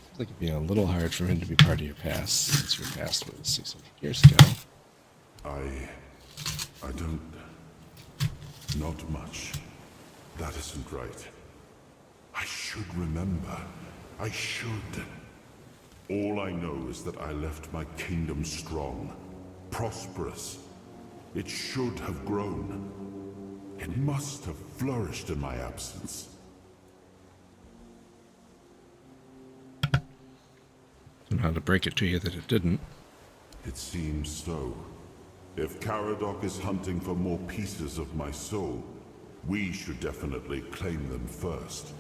It's like it'd be a little hard for him to be part of your past, since your past was 600 years ago. I don't... Not much. That isn't right. I should remember. I should. All I know is that I left my kingdom strong, prosperous. It should have grown. It must have flourished in my absence. Don't know how to break it to you that it didn't. It seems so. If Caradoc is hunting for more pieces of my soul, we should definitely claim them first.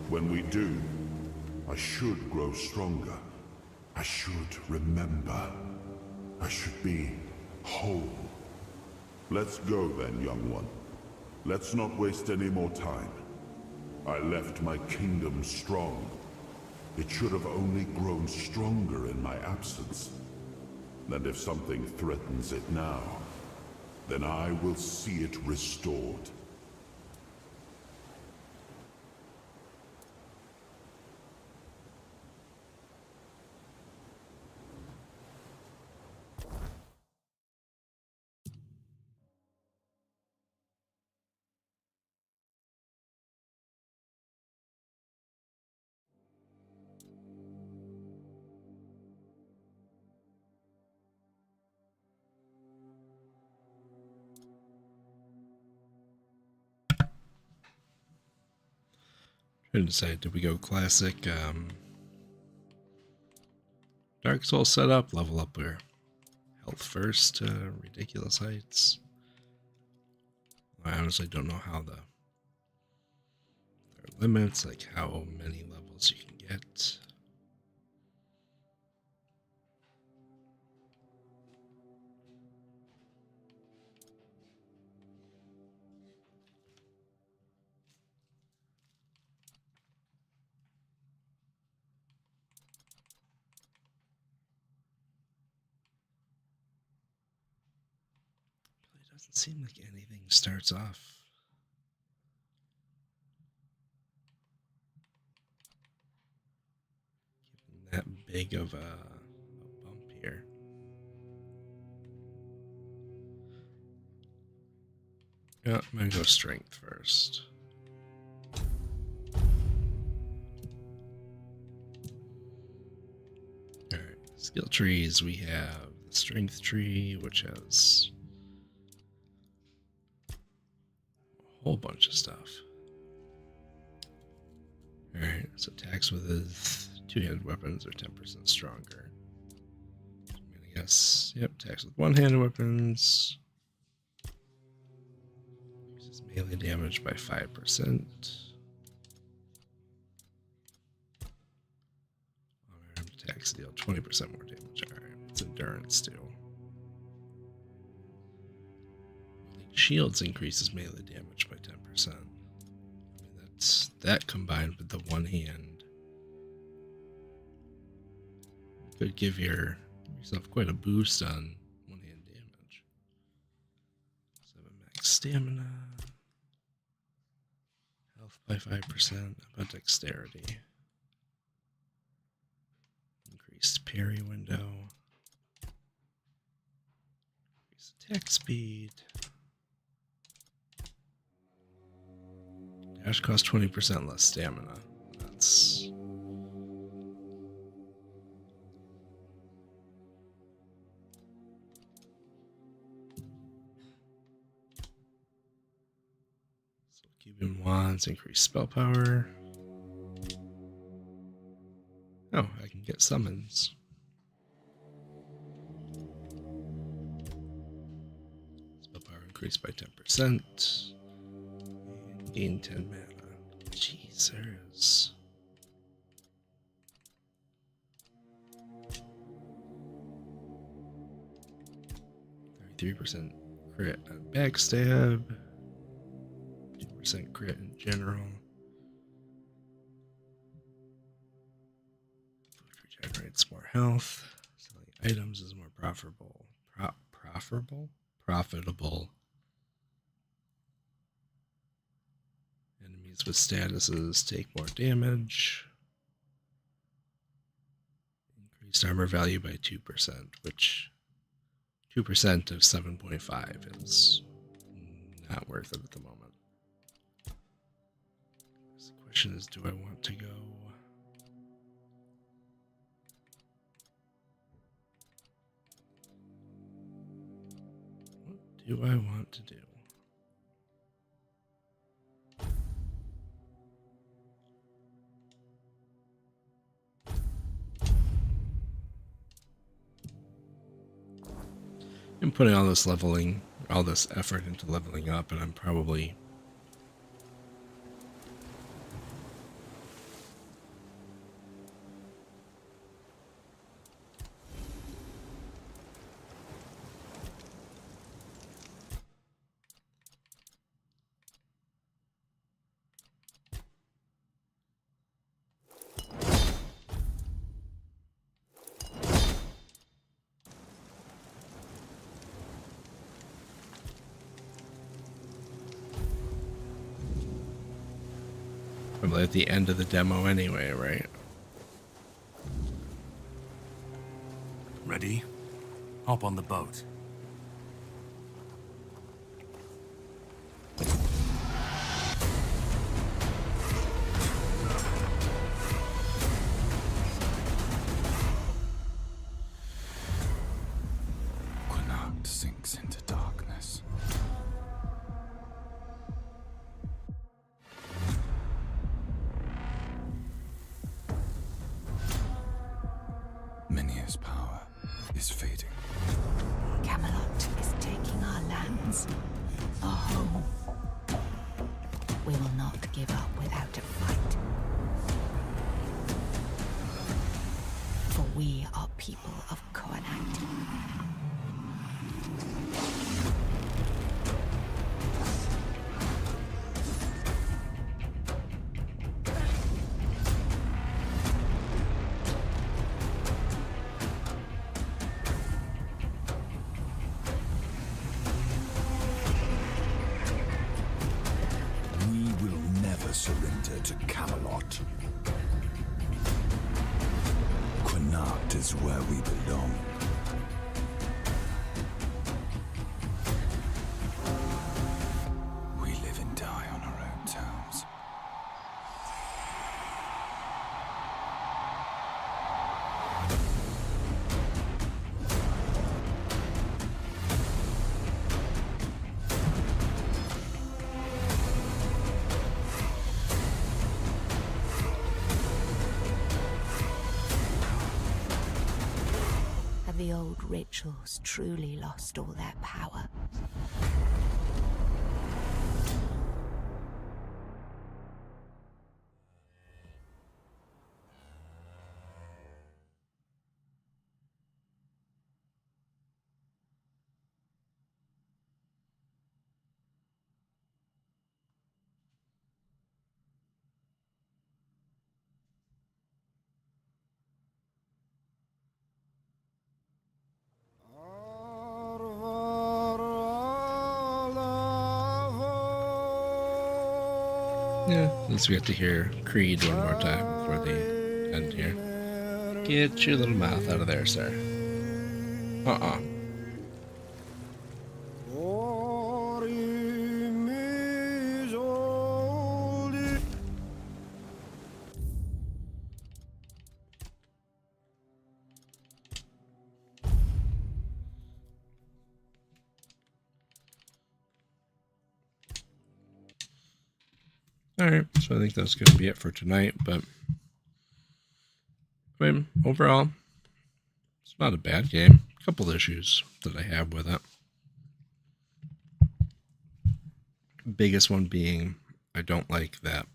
When we do, I should grow stronger. I should remember. I should be whole. Let's go then, young one. Let's not waste any more time. I left my kingdom strong. It should have only grown stronger in my absence. And if something threatens it now, then I will see it restored. Trying to decide, did we go classic Dark Souls setup, level up our health first to ridiculous heights? I honestly don't know how there are limits, like how many levels you can get. It doesn't seem like anything starts off that big of a bump here. Yeah, I'm gonna go strength first. Alright, skill trees. We have the strength tree, which has a whole bunch of stuff. Alright, so attacks with his two-handed weapons are 10% stronger. I guess, yep, attacks with one-handed weapons Melee damage by 5%. Attacks deal 20% more damage. Alright, it's endurance too. Shields increases melee damage by 10%. I mean, that's that combined with the one hand could give yourself quite a boost on one hand damage. 7 max stamina. Health by 5%. How about dexterity? Increased parry window. Increased attack speed. Dash costs 20% less stamina. That's... So Cuban wands, increase spell power. Oh, I can get summons. Spell power increased by 10%. And gain 10 mana. Jesus. 33% crit on backstab. 2% crit in general. Food regenerates more health. Selling items is more profitable. Profitable. Enemies with statuses take more damage. Increased armor value by 2%, which 2% of 7.5 is not worth it at the moment. So the question is, do I want to go? What do I want to do? I'm putting all this effort into leveling up, and I'm probably at the end of the demo anyway, right? Ready? Hop on the boat. Connacht sinks into darkness. Minia's power is fading. Camelot is taking our lands, our home. We will not give up without a fight. For we are people of Connacht. Surrender to Camelot. Connacht is where we belong. We live and die on our own terms. The old rituals truly lost all their power. Yeah, at least we get to hear Creed one more time before the end here. Get your little mouth out of there, sir. Alright, so I think that's going to be it for tonight, but I mean, overall, it's not a bad game. A couple issues that I have with it. Biggest one being, I don't like that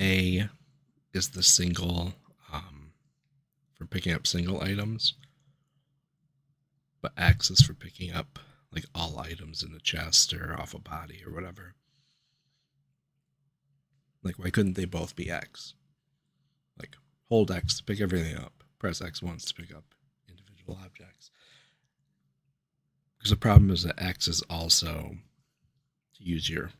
A is the single for picking up single items, but X is for picking up like all items in the chest or off a body or whatever. Like, why couldn't they both be X? Like, hold X to pick everything up, press X once to pick up individual objects. Because the problem is that X is also to use your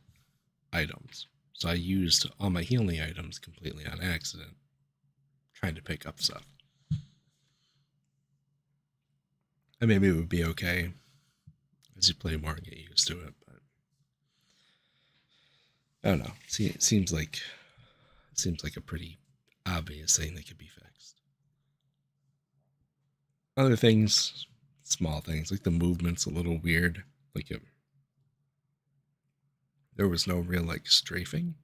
items. So I used all my healing items completely on accident, trying to pick up stuff. And maybe it would be okay as you play more and get used to it, but I don't know. See, it seems like a pretty obvious thing that could be fixed. Other things, small things, like the movement's a little weird. Like there was no real like strafing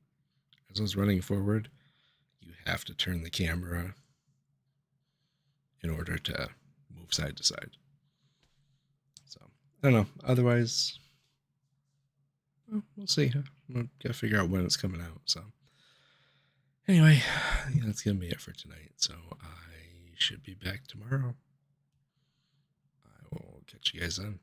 as I was running forward. You have to turn the camera in order to move side to side. So I don't know. Otherwise, well, we'll see. We'll gotta figure out when it's coming out. So anyway, I think that's gonna be it for tonight. So I should be back tomorrow. I will catch you guys then.